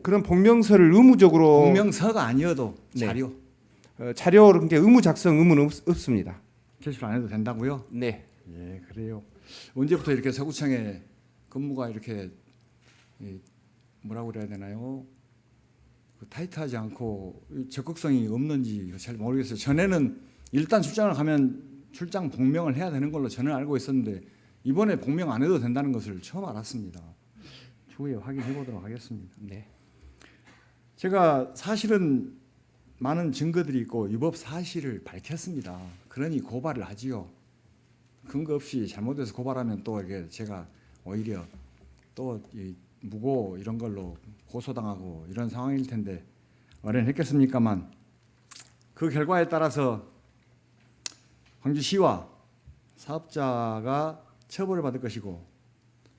[SPEAKER 3] 그런 복명서를 의무적으로
[SPEAKER 1] 복명서가 아니어도
[SPEAKER 3] 네.
[SPEAKER 1] 자료
[SPEAKER 3] 자료 그런 게 의무 작성 의무는 없습니다.
[SPEAKER 1] 제출 안 해도 된다고요?
[SPEAKER 3] 네.
[SPEAKER 1] 예, 그래요. 언제부터 이렇게 서구청에 근무가 이렇게 뭐라고 그래야 되나요? 타이트하지 않고 적극성이 없는지 잘 모르겠어요. 전에는 일단 출장을 가면 출장 복명을 해야 되는 걸로 저는 알고 있었는데 이번에 복명 안 해도 된다는 것을 처음 알았습니다. 추후에 확인해 보도록 하겠습니다.
[SPEAKER 3] 네.
[SPEAKER 1] 제가 사실은 많은 증거들이 있고 위법 사실을 밝혔습니다. 그러니 고발을 하지요. 근거 없이 잘못해서 고발하면 또 이게 제가 오히려 또 이 무고 이런 걸로 고소당하고 이런 상황일 텐데 마련했겠습니까만 그 결과에 따라서 광주시와 사업자가 처벌을 받을 것이고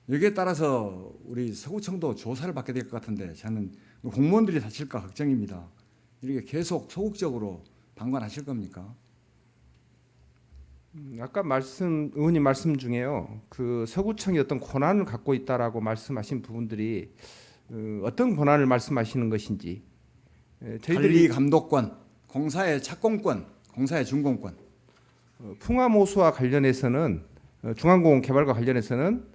[SPEAKER 1] 여기에 따라서 우리 서구청도 조사를 받게 될 것 같은데 저는 공무원들이 다칠까 걱정입니다. 이렇게 계속 소극적으로 방관하실 겁니까?
[SPEAKER 3] 아까 의원님 말씀 중에요. 그 서구청이 어떤 권한을 갖고 있다라고 말씀하신 부분들이 어떤 권한을 말씀하시는 것인지
[SPEAKER 1] 관리 감독권, 공사의 착공권, 공사의 준공권.
[SPEAKER 3] 풍암호수와 관련해서는 중앙공원개발과 관련해서는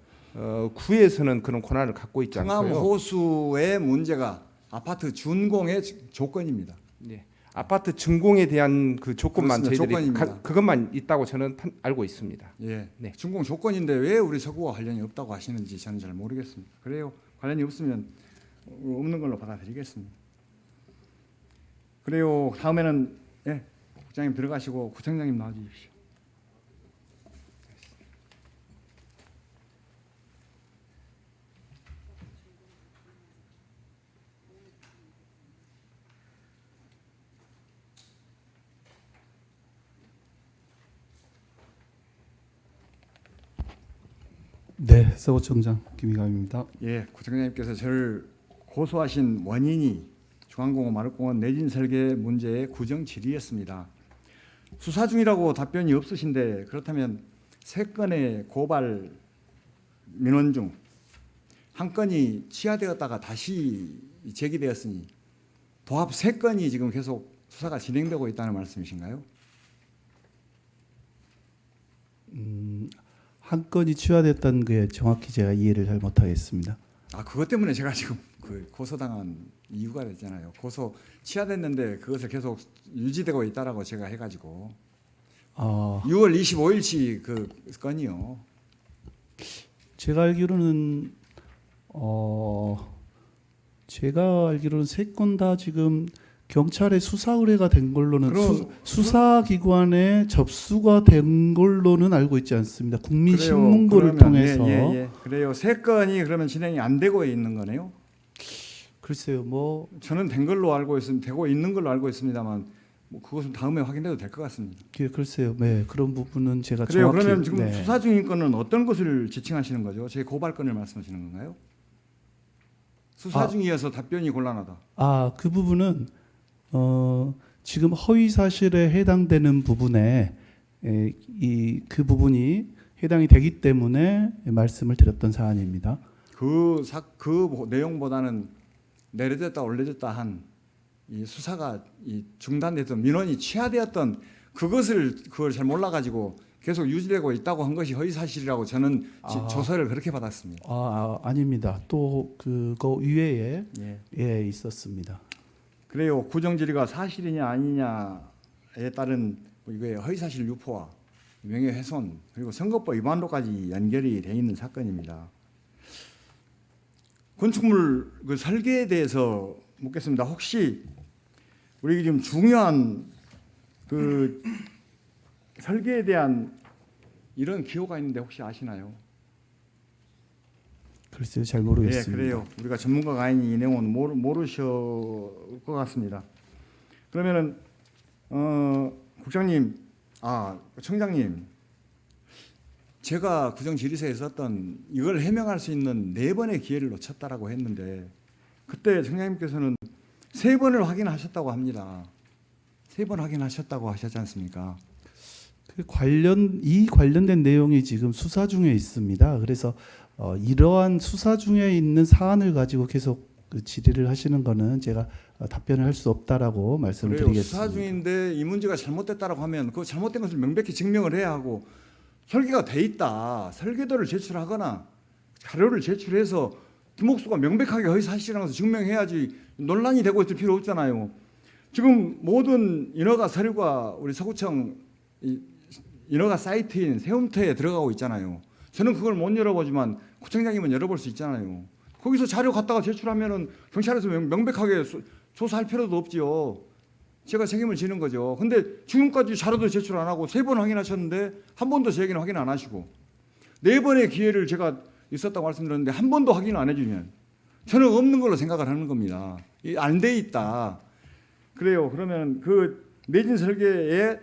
[SPEAKER 3] 구에서는 그런 권한을 갖고 있지 않고요.
[SPEAKER 1] 풍암호수의 문제가 아파트 준공의 조건입니다.
[SPEAKER 3] 네. 아파트 준공에 대한 그 조건만
[SPEAKER 1] 그렇습니다.
[SPEAKER 3] 저희들이
[SPEAKER 1] 조건입니다.
[SPEAKER 3] 그것만 있다고 저는 알고 있습니다.
[SPEAKER 1] 예,
[SPEAKER 3] 네.
[SPEAKER 1] 준공 조건인데 왜 우리 서구와 관련이 없다고 하시는지 저는 잘 모르겠습니다. 그래요, 관련이 없으면 없는 걸로 받아들이겠습니다. 그래요, 다음에는 예, 국장님 들어가시고 구청장님 나와주십시오.
[SPEAKER 2] 네, 서구청장 김희감입니다.
[SPEAKER 1] 예, 구청장님께서 저를 고소하신 원인이 중앙공원 마을공원 내진 설계 문제의 구정 질의였습니다. 수사 중이라고 답변이 없으신데 그렇다면 3건의 고발 민원 중 한 건이 취하되었다가 다시 제기되었으니 도합 3건이 지금 계속 수사가 진행되고 있다는 말씀이신가요?
[SPEAKER 2] 한 건이 취하됐다는 게 정확히 제가 이해를 잘 못하겠습니다.
[SPEAKER 1] 아, 그것 때문에 제가 지금 그 고소당한 이유가 됐잖아요. 고소 취하됐는데 그것을 계속 유지되고 있다라고 제가 해가지고 6월 25일치 그 건이요.
[SPEAKER 2] 제가 알기로는 3건 다 지금 경찰에 수사 의뢰가 된 걸로는 수사기관에 접수가 된 걸로는 알고 있지 않습니다. 국민신문고를 통해서.
[SPEAKER 1] 그래요. 3건이 그러면 진행이 안 되고 있는 거네요.
[SPEAKER 2] 글쎄요, 뭐
[SPEAKER 1] 저는 된 걸로 알고 있습니다. 되고 있는 걸로 알고 있습니다만 뭐 그것은 다음에 확인해도 될 것 같습니다.
[SPEAKER 2] 글쎄요, 네, 그런 부분은 제가
[SPEAKER 1] 그래요.
[SPEAKER 2] 정확히.
[SPEAKER 1] 그러면 지금
[SPEAKER 2] 네.
[SPEAKER 1] 수사 중인 건은 어떤 것을 지칭하시는 거죠? 제 고발건을 말씀하시는 건가요? 수사 중이어서 답변이 곤란하다.
[SPEAKER 2] 그 부분은 지금 허위 사실에 해당되는 부분에 그 부분이 해당이 되기 때문에 말씀을 드렸던 사안입니다.
[SPEAKER 1] 그 내용보다는 내려졌다 올려졌다 한 이 수사가 이 중단됐던 민원이 취하되었던 그걸 잘 몰라가지고 계속 유지되고 있다고 한 것이 허위 사실이라고 저는 조서를 그렇게 받았습니다.
[SPEAKER 2] 아닙니다. 또 그거 이외에
[SPEAKER 1] 예.
[SPEAKER 2] 예 있었습니다.
[SPEAKER 1] 그래요. 구정질의가 사실이냐 아니냐에 따른 이거의 허위사실 유포와 명예훼손 그리고 선거법 위반로까지 연결이 돼 있는 사건입니다. 건축물 그 설계에 대해서 묻겠습니다. 혹시 우리 지금 중요한 그 설계에 대한 이런 기호가 있는데 혹시 아시나요?
[SPEAKER 2] 글쎄요, 잘 모르겠습니다.
[SPEAKER 1] 예, 그래요. 우리가 전문가가 아닌 이 내용은 모르실 것 같습니다. 그러면은 국장님, 청장님, 제가 구정질의서에 썼던 이걸 해명할 수 있는 4번의 기회를 놓쳤다라고 했는데 그때 청장님께서는 3번을 확인하셨다고 합니다. 3번 확인하셨다고 하셨지 않습니까?
[SPEAKER 2] 이 관련된 내용이 지금 수사 중에 있습니다. 그래서 이러한 수사 중에 있는 사안을 가지고 계속 그 질의를 하시는 거는 제가 답변을 할 수 없다라고 말씀을
[SPEAKER 1] 그래요.
[SPEAKER 2] 드리겠습니다.
[SPEAKER 1] 수사 중인데 이 문제가 잘못됐다라고 하면 그 잘못된 것을 명백히 증명을 해야 하고 설계가 돼 있다. 설계도를 제출하거나 자료를 제출해서 김옥수가 명백하게 허위 사실이라는 것을 증명해야지 논란이 되고 있을 필요 없잖아요. 지금 모든 인허가 서류가 우리 서구청 인허가 사이트인 세움터에 들어가고 있잖아요. 저는 그걸 못 열어보지만 구청장님은 열어볼 수 있잖아요. 거기서 자료 갖다가 제출하면은 경찰에서 명백하게 조사할 필요도 없지요. 제가 책임을 지는 거죠. 근데 지금까지 자료도 제출 안 하고 3번 확인하셨는데 한 번도 제 얘기는 확인 안 하시고 4번의 기회를 제가 있었다고 말씀드렸는데 한 번도 확인 안 해주면 저는 없는 걸로 생각을 하는 겁니다. 안 돼 있다. 그래요. 그러면 그 내진 설계에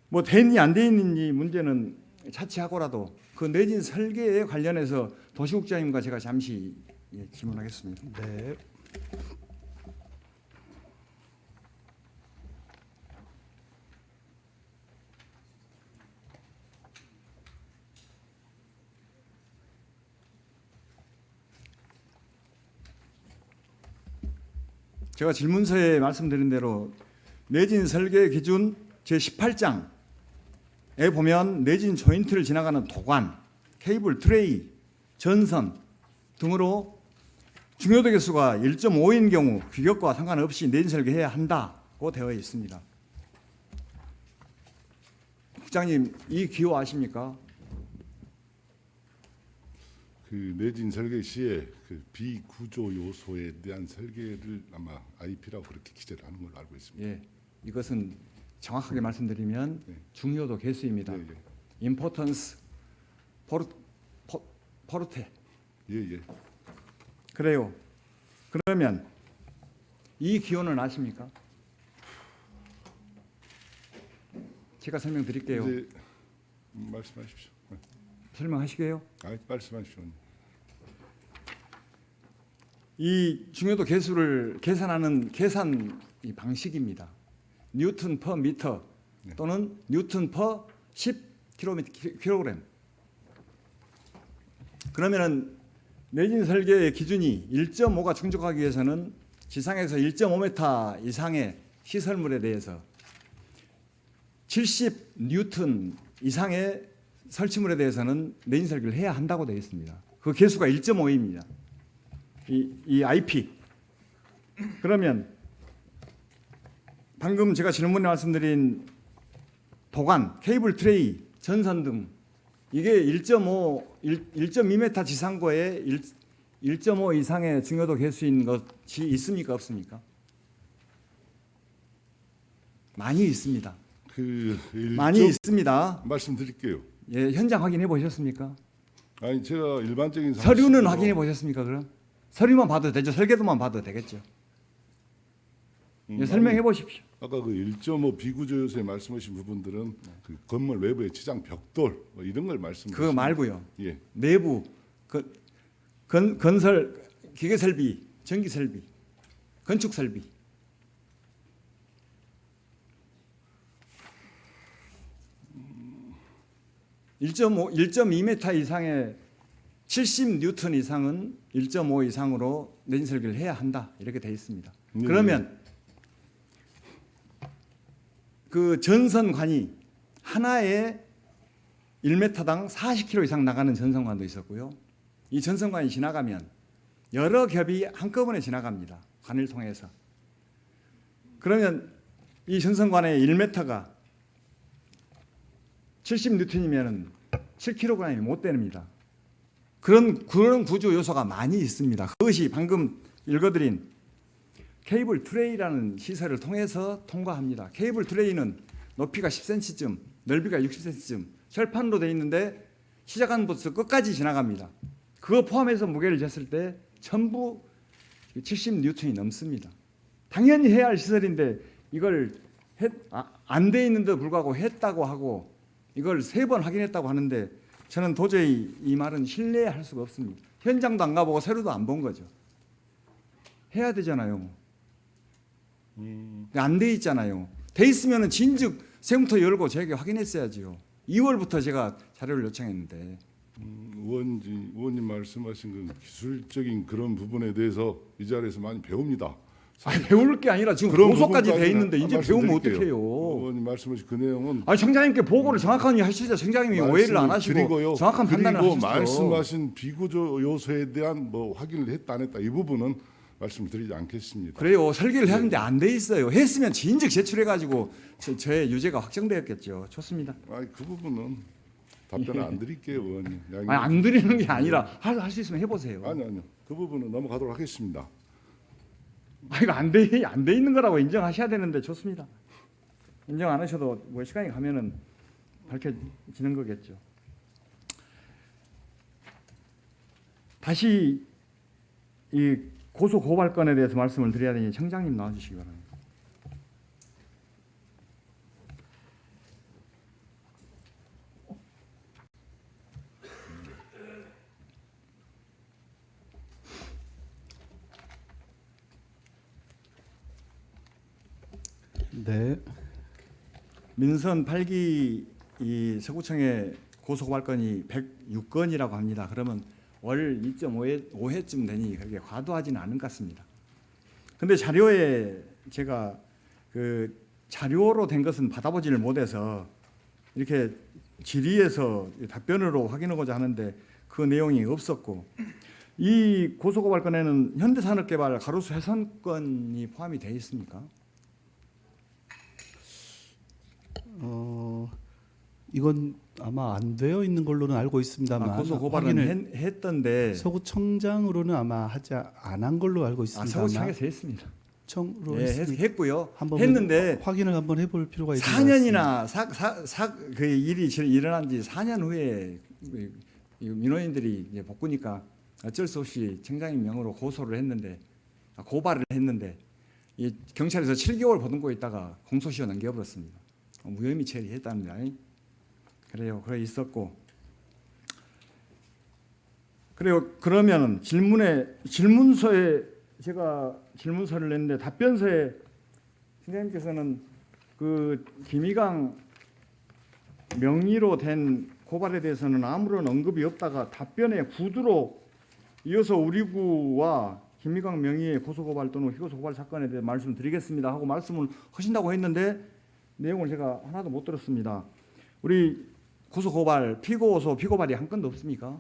[SPEAKER 1] 뭐 됐니 안 돼 있는지 문제는 차치하고라도 그 내진 설계에 관련해서 도시국장님과 제가 잠시 질문하겠습니다.
[SPEAKER 2] 네.
[SPEAKER 1] 제가 질문서에 말씀드린 대로 내진 설계 기준 제18장에 보면 내진 조인트를 지나가는 도관, 케이블 트레이, 전선 등으로 중요도 개수가 1.5인 경우 규격과 상관없이 내진 설계해야 한다고 되어 있습니다. 국장님, 이 기호 아십니까?
[SPEAKER 4] 그 내진 설계 시에 그 비구조 요소에 대한 설계를 아마 IP라고 그렇게 기재를 하는 걸로 알고 있습니다.
[SPEAKER 1] 예, 이것은 정확하게 말씀드리면
[SPEAKER 4] 네.
[SPEAKER 1] 중요도 개수입니다.
[SPEAKER 4] 예,
[SPEAKER 1] Importance 포르테.
[SPEAKER 4] 예.
[SPEAKER 1] 그래요. 그러면 이 기호는 아십니까? 제가 설명드릴게요.
[SPEAKER 4] 이제 말씀하십시오.
[SPEAKER 1] 설명하시게요.
[SPEAKER 4] 말씀하십시오.
[SPEAKER 1] 이 중요도 개수를 계산하는 계산 이 방식입니다. 뉴턴 퍼 미터 또는 뉴턴 퍼 10kg. 그러면은 내진 설계의 기준이 1.5가 충족하기 위해서는 지상에서 1.5m 이상의 시설물에 대해서 70 뉴턴 이상의 설치물에 대해서는 내진 설계를 해야 한다고 되어 있습니다. 그 개수가 1.5입니다. 이 IP. 그러면 방금 제가 질문에 말씀드린 도관, 케이블 트레이, 전선 등 이게 1.2m 지상고에 1.5 이상의 중요도 개수인 것이 있습니까 없습니까? 많이 있습니다. 많이 있습니다.
[SPEAKER 4] 말씀드릴게요.
[SPEAKER 1] 예, 현장 확인해 보셨습니까?
[SPEAKER 4] 아니 제가 일반적인
[SPEAKER 1] 서류는
[SPEAKER 4] 상식으로-
[SPEAKER 1] 확인해 보셨습니까? 그럼 서류만 봐도 되죠. 설계도만 봐도 되겠죠. 예, 설명해 보십시오.
[SPEAKER 4] 아까 그 1.5 비구조 요소에 말씀하신 부분들은 그 건물 외부의 치장 벽돌 뭐 이런 걸 말씀하시는
[SPEAKER 1] 그거 말고요.
[SPEAKER 4] 예.
[SPEAKER 1] 내부 건설 기계 설비, 전기 설비, 건축 설비. 1.2m 이상의 70 뉴턴 이상은 1.5 이상으로 내진 설계를 해야 한다. 이렇게 되어 있습니다.
[SPEAKER 4] 네.
[SPEAKER 1] 그러면 그 전선관이 하나의 1m당 40km 이상 나가는 전선관도 있었고요. 이 전선관이 지나가면 여러 겹이 한꺼번에 지나갑니다. 관을 통해서. 그러면 이 전선관의 1m가 70N이면 7kg이 못 됩니다. 그런 구조 요소가 많이 있습니다. 그것이 방금 읽어드린 케이블 트레이라는 시설을 통해서 통과합니다. 케이블 트레이는 높이가 10cm쯤, 넓이가 60cm쯤 철판으로 되어 있는데 시작하는 곳에서 끝까지 지나갑니다. 그거 포함해서 무게를 쟀을 때 전부 70N이 넘습니다. 당연히 해야 할 시설인데 이걸 안 돼 있는데도 불구하고 했다고 하고 이걸 3번 확인했다고 하는데 저는 도저히 이 말은 신뢰할 수가 없습니다. 현장도 안 가보고 세로도 안 본 거죠. 해야 되잖아요. 안 돼 있잖아요. 돼 있으면 진즉 세금부터 열고 저에게 확인했어야지요. 2월부터 제가 자료를 요청했는데.
[SPEAKER 4] 의원님 말씀하신 그 기술적인 그런 부분에 대해서 이 자리에서 많이 배웁니다.
[SPEAKER 1] 아니, 배울 게 아니라 지금
[SPEAKER 4] 그런
[SPEAKER 1] 고소까지 돼
[SPEAKER 4] 부분까지는
[SPEAKER 1] 있는데 이제 배우면
[SPEAKER 4] 말씀드릴게요.
[SPEAKER 1] 어떡해요.
[SPEAKER 4] 의원님 말씀하신 그 내용은
[SPEAKER 1] 아니, 청장님께 보고를 정확하게 하시죠. 청장님이 오해를 안 하시고
[SPEAKER 4] 드리고요.
[SPEAKER 1] 정확한 판단을
[SPEAKER 4] 그리고
[SPEAKER 1] 하시죠.
[SPEAKER 4] 말씀하신 비구조 요소에 대한 뭐 확인을 했다 안 했다 이 부분은 말씀드리지 않겠습니다.
[SPEAKER 1] 그래요. 설계를 했는데 안 돼 있어요. 했으면 진즉 제출해가지고 저의 유죄가 확정되었겠죠. 좋습니다.
[SPEAKER 4] 아니 그 부분은 답변을 안 드릴게요, 의원님.
[SPEAKER 1] 아니, 안 드리는 게 아니라 할 수 있으면 해보세요.
[SPEAKER 4] 아니요. 그 부분은 넘어가도록 하겠습니다.
[SPEAKER 1] 아, 이거 안 돼 있는 거라고 인정하셔야 되는데 좋습니다. 인정 안 하셔도 뭐 시간이 가면은 밝혀지는 거겠죠. 다시 이 고소 고발 건에 대해서 말씀을 드려야 되니 청장님 나와주시기 바랍니다.
[SPEAKER 2] 네.
[SPEAKER 1] 민선 8기 이 서구청의 고소고발건이 106건이라고 합니다. 그러면 월 2.5회쯤 되니 그렇게 과도하지는 않은 것 같습니다. 근데 자료에 제가 그 자료로 된 것은 받아보지를 못해서 이렇게 질의에서 답변으로 확인하고자 하는데 그 내용이 없었고, 이 고소고발건에는 현대산업개발 가로수 훼손건이 포함이 되어 있습니까?
[SPEAKER 2] 이건 아마 안 되어 있는 걸로는 알고 있습니다만
[SPEAKER 1] 고소 고발은 했던데
[SPEAKER 2] 서구청장으로는 아마 하지 안 한 걸로 알고 있습니다.
[SPEAKER 1] 서구청에서 했습니다.
[SPEAKER 2] 청으로
[SPEAKER 1] 예,
[SPEAKER 2] 했으니까
[SPEAKER 1] 했고요.
[SPEAKER 2] 한번
[SPEAKER 1] 했는데
[SPEAKER 2] 확인을 한번 해볼 필요가 있는 것 같습니다.
[SPEAKER 1] 4년이나 그 일이 일어난 지 4년 후에 민원인들이 이제 복구니까 어쩔 수 없이 청장님 명으로 고소를 했는데 고발을 했는데 이 경찰에서 7개월 보듬고 있다가 공소시효 넘겨버렸습니다. 무혐의 처리했답니다. 그래요. 그래 있었고. 그래요. 그러면 질문서에 제가 질문서를 냈는데 답변서에 선생님께서는 그 김희강 명의로 된 고발에 대해서는 아무런 언급이 없다가 답변에 구두로 이어서 우리 구와 김희강 명의의 고소고발 또는 희고소고발 사건에 대해 말씀드리겠습니다 하고 말씀을 하신다고 했는데 내용을 제가 하나도 못 들었습니다. 우리 고소고발, 피고소, 피고발이 한 건도 없습니까?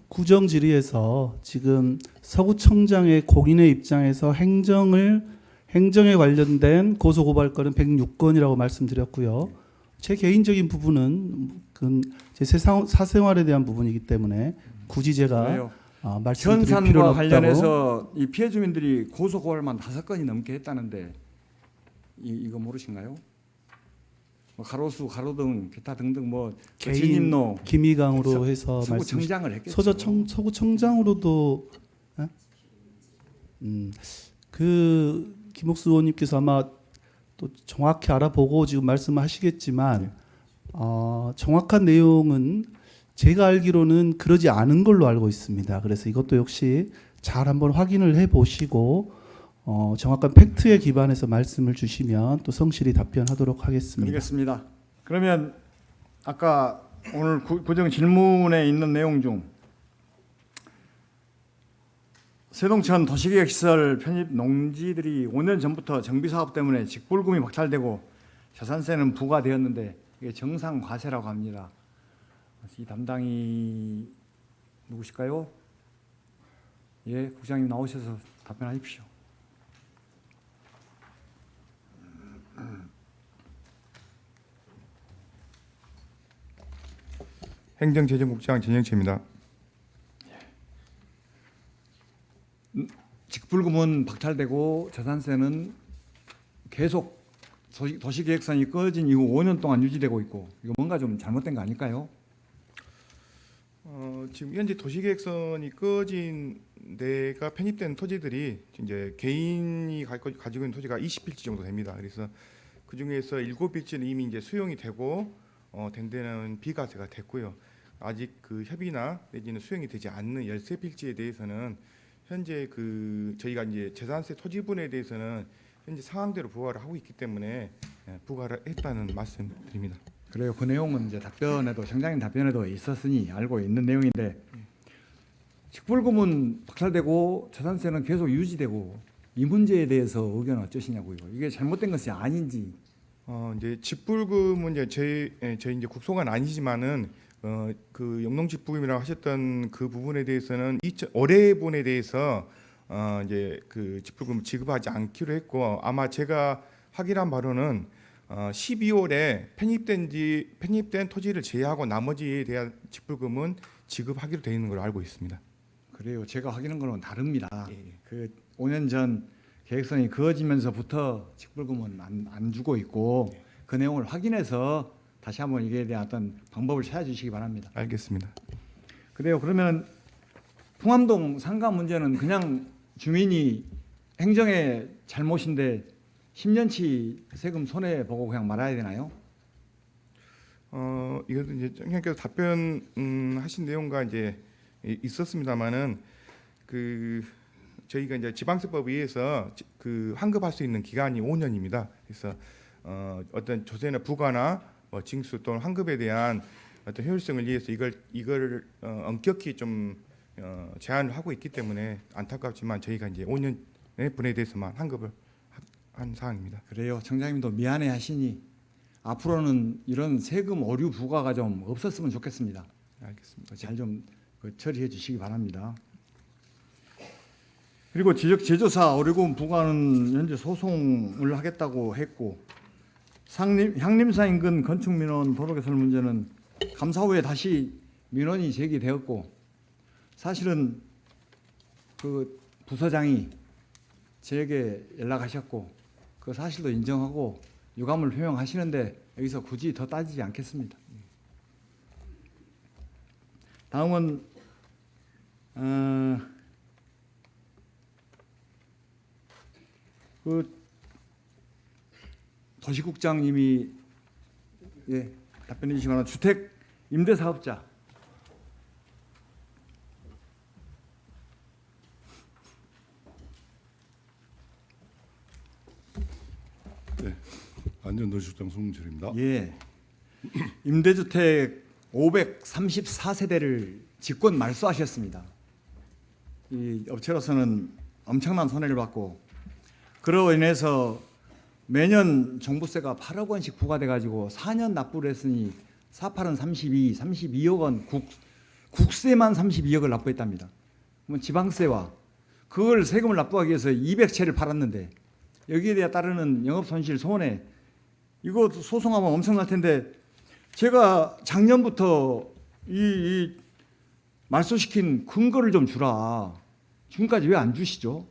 [SPEAKER 2] 구정 질의에서 지금 서구청장의 공인의 입장에서 행정에 관련된 고소고발건은 106건이라고 말씀드렸고요. 제 개인적인 부분은 제 사생활에 대한 부분이기 때문에 굳이 제가 말씀드릴 필요는
[SPEAKER 1] 현산과
[SPEAKER 2] 없다고.
[SPEAKER 1] 관련해서 이 피해 주민들이 고소고발만 5건이 넘게 했다는데 이거 모르신가요? 뭐 가로수, 가로등, 기타 등등 뭐
[SPEAKER 2] 개인
[SPEAKER 1] 진입로
[SPEAKER 2] 김희강으로 해서
[SPEAKER 1] 서구청장을 했겠죠.
[SPEAKER 2] 서구청장으로도 그 김옥수 의원님께서 아마 또 정확히 알아보고 지금 말씀하시겠지만 정확한 내용은 제가 알기로는 그러지 않은 걸로 알고 있습니다. 그래서 이것도 역시 잘 한번 확인을 해보시고 정확한 팩트에 기반해서 말씀을 주시면 또 성실히 답변하도록 하겠습니다.
[SPEAKER 1] 알겠습니다. 그러면 아까 오늘 구정 질문에 있는 내용 중 세동천 도시계획시설 편입 농지들이 5년 전부터 정비 사업 때문에 직불금이 박탈되고 자산세는 부과되었는데 이게 정상 과세라고 합니다. 이 담당이 누구실까요? 예, 국장님 나오셔서 답변하십시오.
[SPEAKER 5] 행정재정국장 전영채입니다.
[SPEAKER 1] 직불금은 박탈되고 재산세는 계속 도시계획선이 꺼진 이후 5년 동안 유지되고 있고 이거 뭔가 좀 잘못된 거 아닐까요?
[SPEAKER 5] 지금 현재 도시계획선이 꺼진 데가 편입된 토지들이 이제 개인이 가지고 있는 토지가 20필지 정도 됩니다. 그래서 그 중에서 7필지는 이미 이제 수용이 되고 된 데는 비과세가 됐고요. 아직 그 협의나 내지는 수용이 되지 않는 13필지에 대해서는 현재 저희가 이제 재산세 토지분에 대해서는 현재 상황대로 부과를 하고 있기 때문에 부과를 했다는 말씀드립니다.
[SPEAKER 1] 그래요. 그 내용은 이제 청장님 답변에도 있었으니 알고 있는 내용인데 직불금은 박탈되고 재산세는 계속 유지되고 이 문제에 대해서 의견은 어떠시냐고요. 이게 잘못된 것이 아닌지.
[SPEAKER 5] 이제 직불금은 이제 저희 이제 국소관 아니지만은 그 영농직불금이라고 하셨던 그 부분에 대해서는 올해분에 대해서 이제 그 직불금 지급하지 않기로 했고 아마 제가 확인한 바로는 12월에 편입된 토지를 제외하고 나머지에 대한 직불금은 지급하기로 되어 있는 걸로 알고 있습니다.
[SPEAKER 1] 그래요. 제가 확인한 거는 다릅니다.
[SPEAKER 5] 예.
[SPEAKER 1] 그 5년 전 계획선이 그어지면서부터 직불금은 안 주고 있고 그 내용을 확인해서 다시 한번 이게 대한 어떤 방법을 찾아주시기 바랍니다.
[SPEAKER 5] 알겠습니다.
[SPEAKER 1] 그래요. 그러면 풍암동 상가 문제는 그냥 주민이 행정의 잘못인데 10년치 세금 손해 보고 그냥 말아야 되나요?
[SPEAKER 5] 이것도 이제 청장께서 답변하신 내용과 이제 있었습니다만은 저희가 이제 지방세법에 의해서 그 환급할 수 있는 기간이 5년입니다. 그래서 어떤 조세나 부과나 징수 또는 환급에 대한 어떤 효율성을 위해서 이걸 엄격히 좀 제한을 하고 있기 때문에 안타깝지만 저희가 이제 5년의 분에 대해서만 환급을 한 사항입니다.
[SPEAKER 1] 그래요. 청장님도 미안해 하시니 앞으로는 이런 세금 오류 부과가 좀 없었으면 좋겠습니다.
[SPEAKER 5] 알겠습니다.
[SPEAKER 1] 잘 좀 처리해 주시기 바랍니다. 그리고 지적 제조사 의료금 부과는 현재 소송을 하겠다고 했고 향림사 인근 건축 민원 도로 개설 문제는 감사 후에 다시 민원이 제기되었고 사실은 그 부서장이 저에게 연락하셨고 그 사실도 인정하고 유감을 표명하시는데 여기서 굳이 더 따지지 않겠습니다. 다음은 그 도시국장님이 답변해 주시거나 주택 임대사업자
[SPEAKER 4] 안전도시국장 송문철입니다.
[SPEAKER 1] 예. 임대주택 534세대를 직권 말소하셨습니다. 이 업체로서는 엄청난 손해를 받고 그로 인해서 매년 종부세가 8억 원씩 부과돼 가지고 4년 납부를 했으니 4,8은 32억 원 국세만 32억을 납부했답니다. 그러면 지방세와 그걸 세금을 납부하기 위해서 200채를 팔았는데 여기에 대해 따르는 영업손실 손해 이거 소송하면 엄청날 텐데 제가 작년부터 이 말소시킨 근거를 좀 주라. 지금까지 왜 안 주시죠?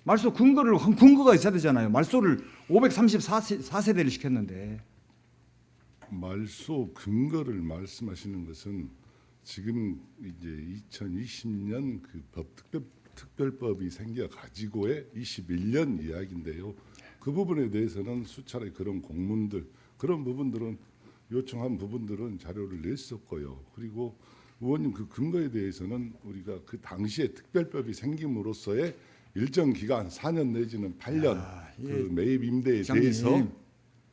[SPEAKER 1] 말소 근거가 있어야 되잖아요. 말소를 534세대를 시켰는데.
[SPEAKER 4] 말소 근거를 말씀하시는 것은 지금 이제 2020년 그 특별법이 생겨 가지고의 21년 이야기인데요. 그 부분에 대해서는 수차례 그런 공문들 그런 부분들은 요청한 부분들은 자료를 냈었고요. 그리고 의원님 그 근거에 대해서는 우리가 그 당시에 특별법이 생김으로써의 일정 기간 4년 내지는 8년 그 매입 임대에 대해서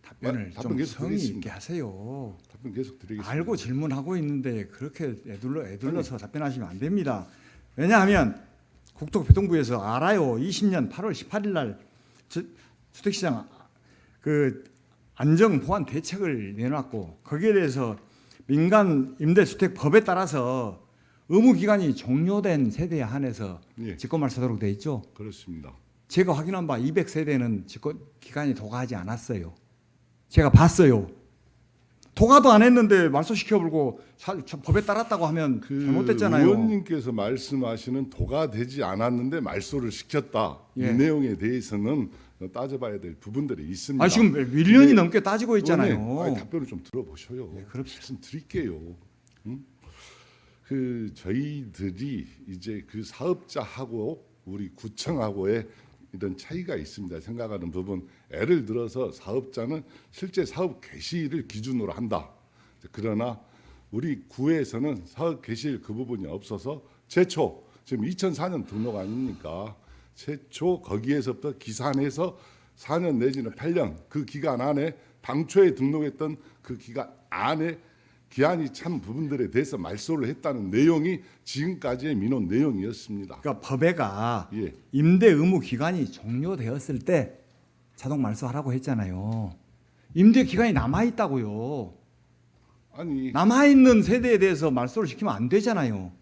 [SPEAKER 1] 답변을
[SPEAKER 4] 답변
[SPEAKER 1] 좀
[SPEAKER 4] 계속
[SPEAKER 1] 성의
[SPEAKER 4] 드리겠습니다.
[SPEAKER 1] 있게 하세요.
[SPEAKER 4] 답변 계속 드리겠습니다.
[SPEAKER 1] 알고 질문하고 있는데 그렇게 애둘러서 답변하시면 안 됩니다. 왜냐하면 국토교통부에서 알아요. 20년 8월 18일 날 주택시장 그 안정 보완 대책을 내놨고 거기에 대해서 민간 임대주택 법에 따라서 의무 기간이 종료된 세대에 한해서
[SPEAKER 4] 예.
[SPEAKER 1] 직권말 서도록 돼 있죠.
[SPEAKER 4] 그렇습니다.
[SPEAKER 1] 제가 확인한 바 200세대는 직권 기간이 도과하지 않았어요. 제가 봤어요. 도과도 안 했는데 말소시켜불고 법에 따랐다고 하면 잘못됐잖아요.
[SPEAKER 4] 의원님께서 말씀하시는 도가되지 않았는데 말소를 시켰다.
[SPEAKER 1] 예.
[SPEAKER 4] 이 내용에 대해서는 따져봐야 될 부분들이 있습니다.
[SPEAKER 1] 아 지금 1년이 넘게 따지고 있잖아요.
[SPEAKER 4] 의원님, 아니, 답변을 좀 들어보셔요.
[SPEAKER 1] 네, 그럽시다.
[SPEAKER 4] 말씀드릴게요. 그 저희들이 이제 그 사업자하고 우리 구청하고의 이런 차이가 있습니다. 생각하는 부분. 예를 들어서 사업자는 실제 사업 개시를 기준으로 한다. 그러나 우리 구에서는 사업 개시일 그 부분이 없어서 최초 지금 2004년 등록 아닙니까? 최초 거기에서부터 기산해서 4년 내지는 8년 그 기간 안에 당초에 등록했던 그 기간 안에 기한이 찬 부분들에 대해서 말소를 했다는 내용이 지금까지의 민원 내용이었습니다.
[SPEAKER 1] 그러니까 법에가
[SPEAKER 4] 예.
[SPEAKER 1] 임대 의무 기간이 종료되었을 때 자동 말소하라고 했잖아요. 임대 기간이 남아 있다고요.
[SPEAKER 4] 아니
[SPEAKER 1] 남아 있는 세대에 대해서 말소를 시키면 안 되잖아요.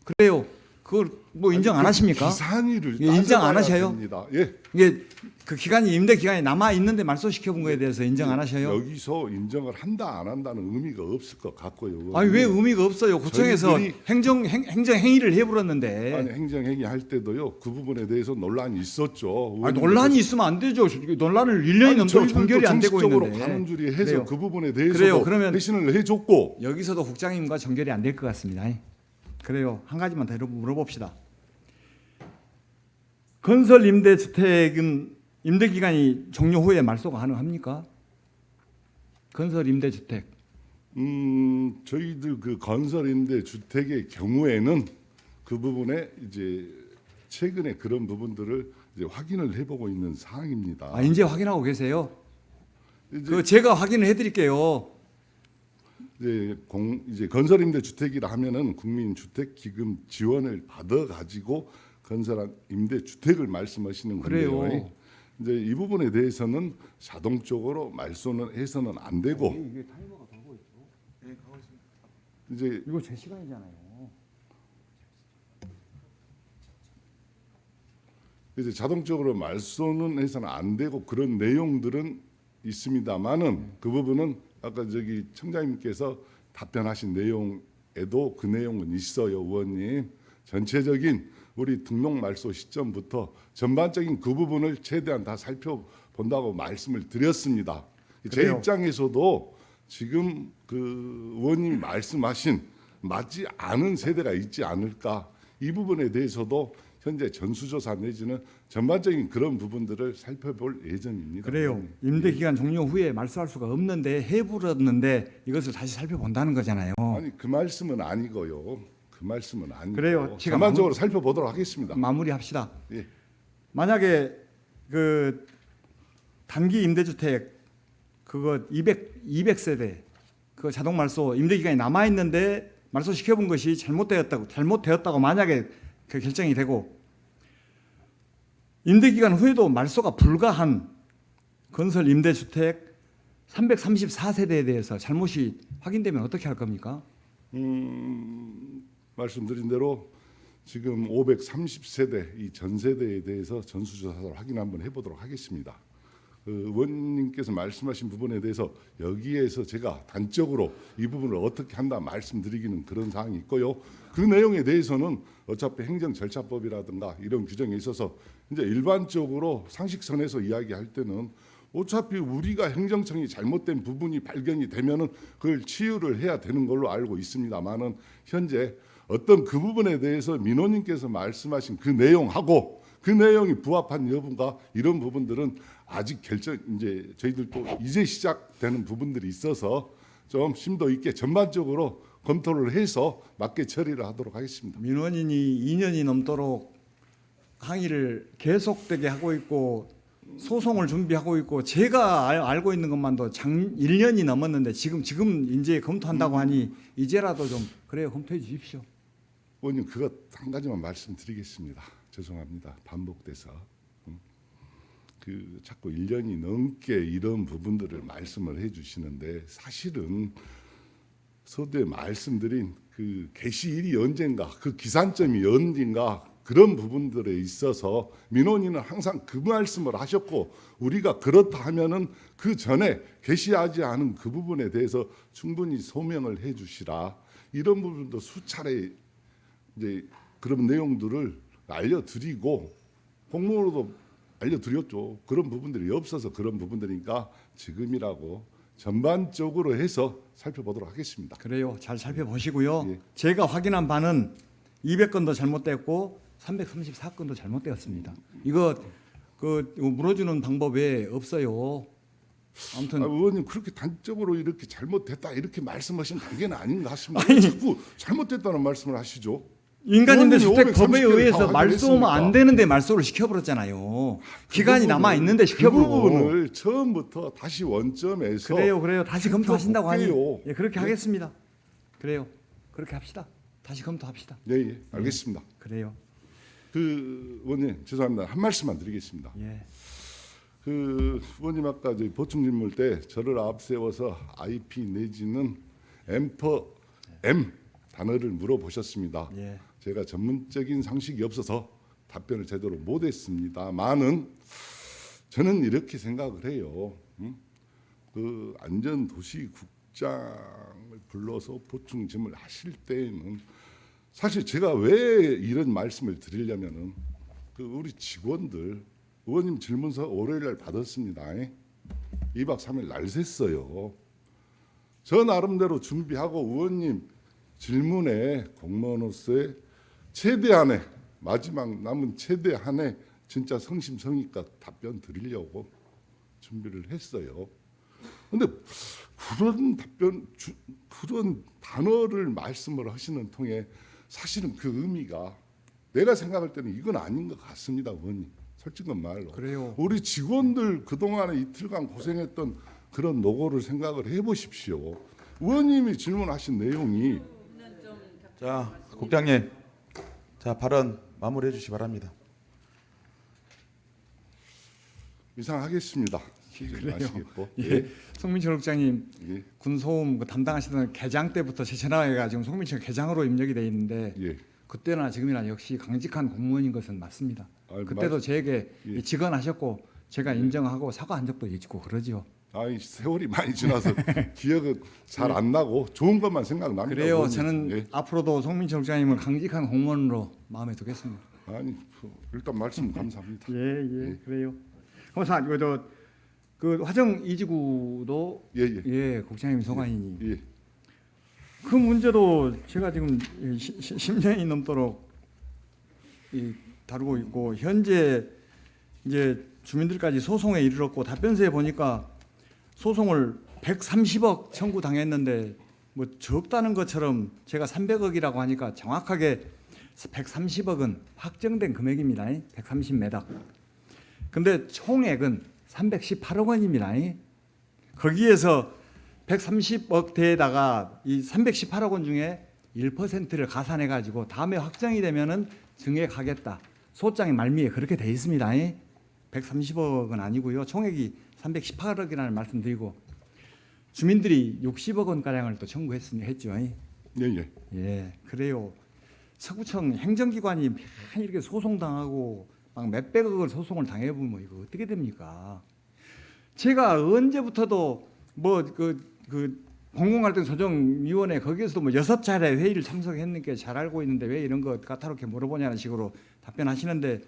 [SPEAKER 1] 그래요. 그걸 뭐 인정 안 하십니까?
[SPEAKER 4] 기산일을
[SPEAKER 1] 예, 인정 안
[SPEAKER 4] 따져봐야
[SPEAKER 1] 하셔요?
[SPEAKER 4] 됩니다. 예.
[SPEAKER 1] 이게 그 기간이 임대 기간이 남아 있는데 말소 시켜본 거에 대해서 인정 안 하셔요?
[SPEAKER 4] 여기서 인정을 한다 안 한다는 의미가 없을 것 같고요.
[SPEAKER 1] 아니 왜 의미가 없어요? 구청에서
[SPEAKER 4] 저희들이-
[SPEAKER 1] 행정 행위를 해버렸는데.
[SPEAKER 4] 아니 행정행위 할 때도요 그 부분에 대해서 논란이 있었죠.
[SPEAKER 1] 아니, 논란이 있으면 안 되죠. 논란을 1년이 넘도록 종결이 안 되고
[SPEAKER 4] 정식적으로
[SPEAKER 1] 있는데.
[SPEAKER 4] 관원줄이 해서
[SPEAKER 1] 그래요.
[SPEAKER 4] 그 부분에
[SPEAKER 1] 그래요.
[SPEAKER 4] 대해서도
[SPEAKER 1] 그러면-
[SPEAKER 4] 회신을 해줬고
[SPEAKER 1] 여기서도 국장님과 종결이 안 될 것 같습니다. 그래요. 한 가지만 더 물어봅시다. 건설 임대주택은 임대 기간이 종료 후에 말소가 가능합니까? 건설 임대주택.
[SPEAKER 4] 저희들 그 건설임대 주택의 경우에는 그 부분에 이제 최근에 그런 부분들을 이제 확인을 해보고 있는 사항입니다.
[SPEAKER 1] 아, 이제 확인하고 계세요?
[SPEAKER 4] 이제
[SPEAKER 1] 그 제가 확인을 해드릴게요.
[SPEAKER 4] 이제 건설임대 주택이라 하면은 국민주택기금 지원을 받아 가지고 건설한 임대 주택을 말씀하시는 건데요.
[SPEAKER 1] 그래요.
[SPEAKER 4] 이제 이 부분에 대해서는 자동적으로 말소는 해서는 안 되고
[SPEAKER 1] 이게 타이머가 돌고 있죠.
[SPEAKER 4] 이제
[SPEAKER 1] 이거 제 시간이잖아요.
[SPEAKER 4] 이제 자동적으로 말소는 해서는 안 되고 그런 내용들은 있습니다만은 그 부분은 아까 저기 청장님께서 답변하신 내용에도 그 내용은 있어요, 의원님. 전체적인 우리 등록 말소 시점부터 전반적인 그 부분을 최대한 다 살펴본다고 말씀을 드렸습니다. 제
[SPEAKER 1] 그래요.
[SPEAKER 4] 입장에서도 지금 그 의원님이 말씀하신 맞지 않은 세대가 있지 않을까 이 부분에 대해서도 현재 전수조사 내지는 전반적인 그런 부분들을 살펴볼 예정입니다.
[SPEAKER 1] 그래요. 임대 기간 종료 후에 말소할 수가 없는데 해버렸는데 이것을 다시 살펴본다는 거잖아요.
[SPEAKER 4] 아니 그 말씀은 아니고요. 그 말씀은 아니고
[SPEAKER 1] 그래요. 제가
[SPEAKER 4] 전반적으로 살펴보도록 하겠습니다.
[SPEAKER 1] 마무리합시다.
[SPEAKER 4] 예.
[SPEAKER 1] 만약에 그 단기 임대주택 그거 200세대 그 자동 말소 임대 기간이 남아 있는데 말소 시켜본 것이 잘못되었다고 만약에 그 결정이 되고 임대 기간 후에도 말소가 불가한 건설 임대주택 334세대에 대해서 잘못이 확인되면 어떻게 할 겁니까?
[SPEAKER 4] 말씀드린 대로 지금 530세대 이 전 세대에 대해서 전수조사를 확인 한번 해보도록 하겠습니다. 그 의원님께서 말씀하신 부분에 대해서 여기에서 제가 단적으로 이 부분을 어떻게 한다 말씀드리기는 그런 사항이 있고요. 그 내용에 대해서는 어차피 행정절차법이라든가 이런 규정에 있어서 이제 일반적으로 상식선에서 이야기할 때는 어차피 우리가 행정청이 잘못된 부분이 발견이 되면은 그걸 치유를 해야 되는 걸로 알고 있습니다만은 현재 어떤 그 부분에 대해서 민원인께서 말씀하신 그 내용하고 그 내용이 부합한 여부가 이런 부분들은 아직 이제 저희들도 이제 시작되는 부분들이 있어서 좀 심도 있게 전반적으로 검토를 해서 맞게 처리를 하도록 하겠습니다.
[SPEAKER 1] 민원인이 2년이 넘도록 항의를 계속되게 하고 있고 소송을 준비하고 있고 제가 알고 있는 것만도 1년이 넘었는데 지금 이제 검토한다고 하니 이제라도 좀 그래요 검토해 주십시오.
[SPEAKER 4] 의원님 그것 한 가지만 말씀드리겠습니다. 죄송합니다. 반복돼서 그 자꾸 1년이 넘게 이런 부분들을 말씀을 해주시는데 사실은 서두에 말씀드린 그 개시일이 언젠가 그 기산점이 언젠가 그런 부분들에 있어서 민원인은 항상 그 말씀을 하셨고 우리가 그렇다 하면은 그 전에 개시하지 않은 그 부분에 대해서 충분히 소명을 해주시라 이런 부분도 수차례 이제 그런 내용들을 알려드리고 공문으로도 알려드렸죠. 그런 부분들이 없어서 그런 부분들이니까 지금이라고 전반적으로 해서 살펴보도록 하겠습니다.
[SPEAKER 1] 그래요. 잘 살펴보시고요.
[SPEAKER 4] 예.
[SPEAKER 1] 제가 확인한 바는 200건도 잘못됐고 334건도 잘못되었습니다. 이거 이거 물어주는 방법 외에 없어요. 아무튼
[SPEAKER 4] 의원님 그렇게 단적으로 이렇게 잘못됐다 이렇게 말씀하시는 단계는 아닌 것 같습니다. 왜 자꾸 잘못됐다는 말씀을 하시죠?
[SPEAKER 1] 인간임대주택법에
[SPEAKER 4] 의원님이
[SPEAKER 1] 의해서
[SPEAKER 4] 530개를
[SPEAKER 1] 말소하면
[SPEAKER 4] 다
[SPEAKER 1] 안 되는데 말소를 시켜버렸잖아요. 기간이 남아 있는데
[SPEAKER 4] 그
[SPEAKER 1] 시켜버리고.
[SPEAKER 4] 부분을 처음부터 다시 원점에서
[SPEAKER 1] 그래요. 다시 검토하신다고 하니
[SPEAKER 4] 살펴볼게요.
[SPEAKER 1] 예, 그렇게
[SPEAKER 4] 예?
[SPEAKER 1] 하겠습니다. 그래요. 그렇게 합시다. 다시 검토합시다.
[SPEAKER 4] 네, 알겠습니다.
[SPEAKER 1] 그래요.
[SPEAKER 4] 그 의원님 죄송합니다. 한 말씀만 드리겠습니다.
[SPEAKER 1] 예.
[SPEAKER 4] 그 의원님 아까 저희 보충 질문 때 저를 앞세워서 IP 내지는 M 단어를 물어보셨습니다.
[SPEAKER 1] 예.
[SPEAKER 4] 제가 전문적인 상식이 없어서 답변을 제대로 못했습니다만은 저는 이렇게 생각을 해요. 그 안전도시국장을 불러서 보충 질문을 하실 때에는 사실 제가 왜 이런 말씀을 드리려면은 그 우리 직원들 의원님 질문서 월요일날 받았습니다. 2박 3일 날 샜어요. 저 나름대로 준비하고 의원님 질문에 공무원으로서의 최대한의 마지막 남은 최대한의 진짜 성심성의껏 답변 드리려고 준비를 했어요. 근데 그런 그런 단어를 말씀을 하시는 통에 사실은 그 의미가 내가 생각할 때는 이건 아닌 것 같습니다, 의원님. 솔직한 말로.
[SPEAKER 1] 그래요.
[SPEAKER 4] 우리 직원들 그동안에 이틀간 고생했던 그런 노고를 생각을 해보십시오. 의원님이 질문하신 내용이
[SPEAKER 6] 자, 국장님, 자 발언 마무리해 주시기 바랍니다.
[SPEAKER 4] 이상하겠습니다. 마시겠고.
[SPEAKER 1] 예. 송민철 국장님
[SPEAKER 4] 예.
[SPEAKER 1] 군소음 담당하시던 개장 때부터 제천하회가 지금 송민철 개장으로 임력이 돼 있는데
[SPEAKER 4] 예.
[SPEAKER 1] 그때나 지금이나 역시 강직한 공무원인 것은 맞습니다.
[SPEAKER 4] 아이,
[SPEAKER 1] 그때도 저에게
[SPEAKER 4] 예.
[SPEAKER 1] 직언하셨고 제가 인정하고 사과한 적도 있고 그러지요.
[SPEAKER 4] 아이 세월이 많이 지나서 기억은 잘 안 나고 좋은 것만 생각납니다.
[SPEAKER 1] 그래요.
[SPEAKER 4] 의원님.
[SPEAKER 1] 저는
[SPEAKER 4] 예.
[SPEAKER 1] 앞으로도 송민철 국장님을 강직한 공무원으로 마음에 두겠습니다.
[SPEAKER 4] 아니 일단 말씀 감사합니다.
[SPEAKER 1] 예, 그래요. 그래서 그 화정 이지구도
[SPEAKER 4] 예.
[SPEAKER 1] 국장님 소관이니
[SPEAKER 4] 예.
[SPEAKER 1] 그 문제도 제가 지금 10년이 넘도록 다루고 있고 현재 이제 주민들까지 소송에 이르렀고 답변서에 보니까 소송을 130억 청구당했는데 뭐 적다는 것처럼 제가 300억이라고 하니까 정확하게 130억은 확정된 금액입니다. 130매덕. 근데 총액은 318억 원입니다. 거기에서 130억 대에다가 이 318억 원 중에 1%를 가산해 가지고 다음에 확정이 되면은 증액하겠다. 소장의 말미에 그렇게 돼 있습니다. 130억은 아니고요. 총액이 318억이라는 말씀드리고 주민들이 60억 원 가량을 또 청구했죠.
[SPEAKER 4] 예.
[SPEAKER 1] 예, 그래요. 서구청 행정기관이 맨 이렇게 소송당하고 막 몇백억을 소송을 당해보면 이거 어떻게 됩니까? 제가 언제부터도 뭐 그 공공활동 조정위원회 거기에서도 뭐 6차례 회의를 참석했는데 잘 알고 있는데 왜 이런 거 까다롭게 물어보냐는 식으로 답변하시는데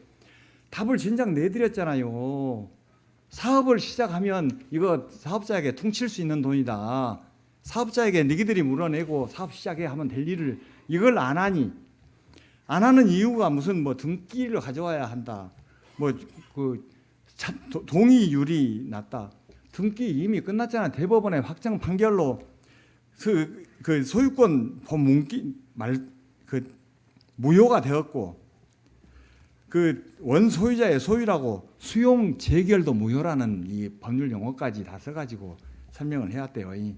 [SPEAKER 1] 답을 진작 내드렸잖아요. 사업을 시작하면 이거 사업자에게 퉁칠 수 있는 돈이다. 사업자에게 너희들이 물어내고 사업 시작해 하면 될 일을 이걸 안 하니 안 하는 이유가 무슨 뭐 등기를 가져와야 한다. 뭐 그 동의율이 낮다. 등기 이미 끝났잖아. 대법원의 확정 판결로 그 소유권 본문기 무효가 되었고 그 원소유자의 소유라고 수용 재결도 무효라는 이 법률 용어까지 다 써가지고 설명을 해왔대요. 이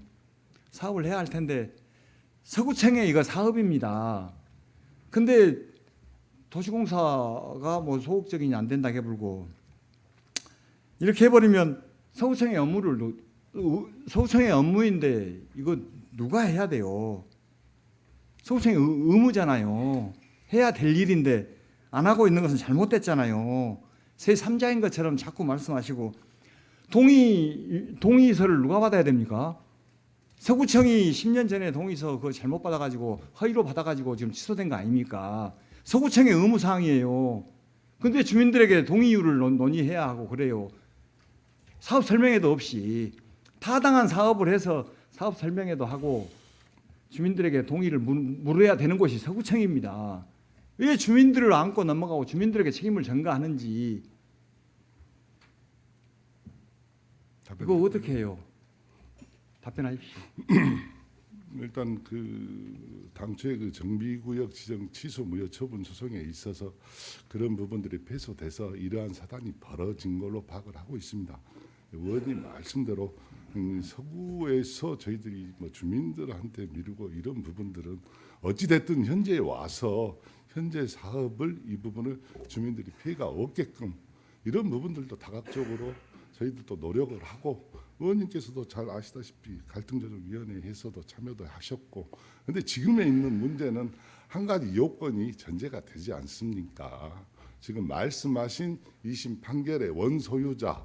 [SPEAKER 1] 사업을 해야 할 텐데 서구청에 이거 사업입니다. 근데 도시공사가 뭐 소극적이냐 안 된다 해불고 이렇게 해버리면 서구청의 서구청의 업무인데 이거 누가 해야 돼요? 서구청의 의무잖아요. 해야 될 일인데 안 하고 있는 것은 잘못됐잖아요. 제3자인 것처럼 자꾸 말씀하시고 동의서를 누가 받아야 됩니까? 서구청이 10년 전에 동의서 그거 잘못 받아가지고 허위로 받아가지고 지금 취소된 거 아닙니까? 서구청의 의무사항이에요. 근데 주민들에게 동의율을 논의해야 하고 그래요. 사업 설명회도 없이 타당한 사업을 해서 사업 설명회도 하고 주민들에게 동의를 물어야 되는 곳이 서구청입니다. 왜 주민들을 안고 넘어가고 주민들에게 책임을 전가하는지 이거 어떻게 해요? 답변하십시오.
[SPEAKER 4] 일단 그 당초에 그 정비구역 지정 취소 무효 처분 소송에 있어서 그런 부분들이 패소돼서 이러한 사단이 벌어진 걸로 파악을 하고 있습니다. 의원님 말씀대로 서구에서 저희들이 뭐 주민들한테 미루고 이런 부분들은 어찌 됐든 현재에 와서 현재 사업을 이 부분을 주민들이 피해가 없게끔 이런 부분들도 다각적으로 저희들도 노력을 하고 의원님께서도 잘 아시다시피 갈등조정위원회에서도 참여도 하셨고 근데 지금에 있는 문제는 한 가지 요건이 전제가 되지 않습니까? 지금 말씀하신 2심 판결의 원소유자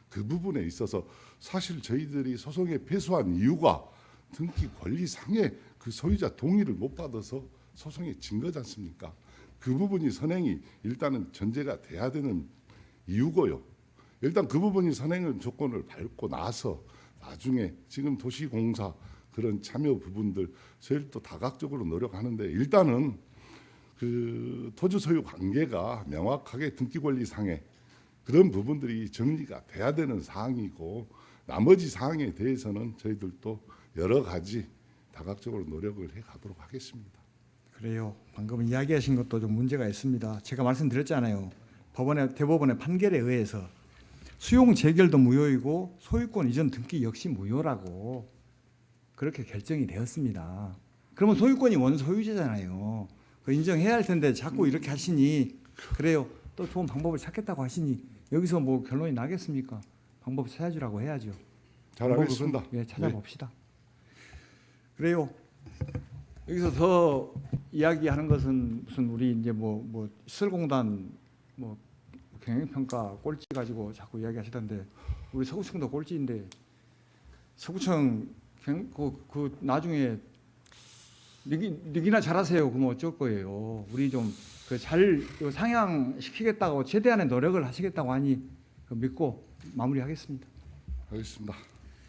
[SPEAKER 4] 그 부분에 있어서 사실 저희들이 소송에 패소한 이유가 등기 권리상의 그 소유자 동의를 못 받아서 소송에 진 거지 않습니까? 그 부분이 선행이 일단은 전제가 돼야 되는 이유고요. 일단 그 부분이 선행을 조건을 밟고 나서 나중에 지금 도시공사 그런 참여 부분들 저희도 다각적으로 노력하는데 일단은 그 토지 소유 관계가 명확하게 등기 권리상의 그런 부분들이 정리가 돼야 되는 사항이고 나머지 사항에 대해서는 저희들도 여러 가지 다각적으로 노력을 해 가도록 하겠습니다.
[SPEAKER 1] 그래요. 방금 이야기하신 것도 좀 문제가 있습니다. 제가 말씀드렸잖아요. 대법원의 판결에 의해서 수용 재결도 무효이고 소유권 이전 등기 역시 무효라고 그렇게 결정이 되었습니다. 그러면 소유권이 원소유자잖아요. 그 인정해야 할 텐데 자꾸 이렇게 하시니 그래요. 또 좋은 방법을 찾겠다고 하시니 여기서 뭐 결론이 나겠습니까? 방법 찾아주라고 해야죠.
[SPEAKER 4] 잘하겠습니다.
[SPEAKER 1] 예, 찾아봅시다. 그래요. 여기서 더 이야기하는 것은 무슨 우리 이제 뭐 시설공단 뭐 경영평가 꼴찌 가지고 자꾸 이야기하시던데 우리 서구청도 꼴찌인데 서구청 그 나중에 니기나 잘하세요. 그럼 어쩔 거예요. 우리 좀 그 잘 상향시키겠다고 최대한의 노력을 하시겠다고 하니 믿고 마무리하겠습니다.
[SPEAKER 4] 알겠습니다.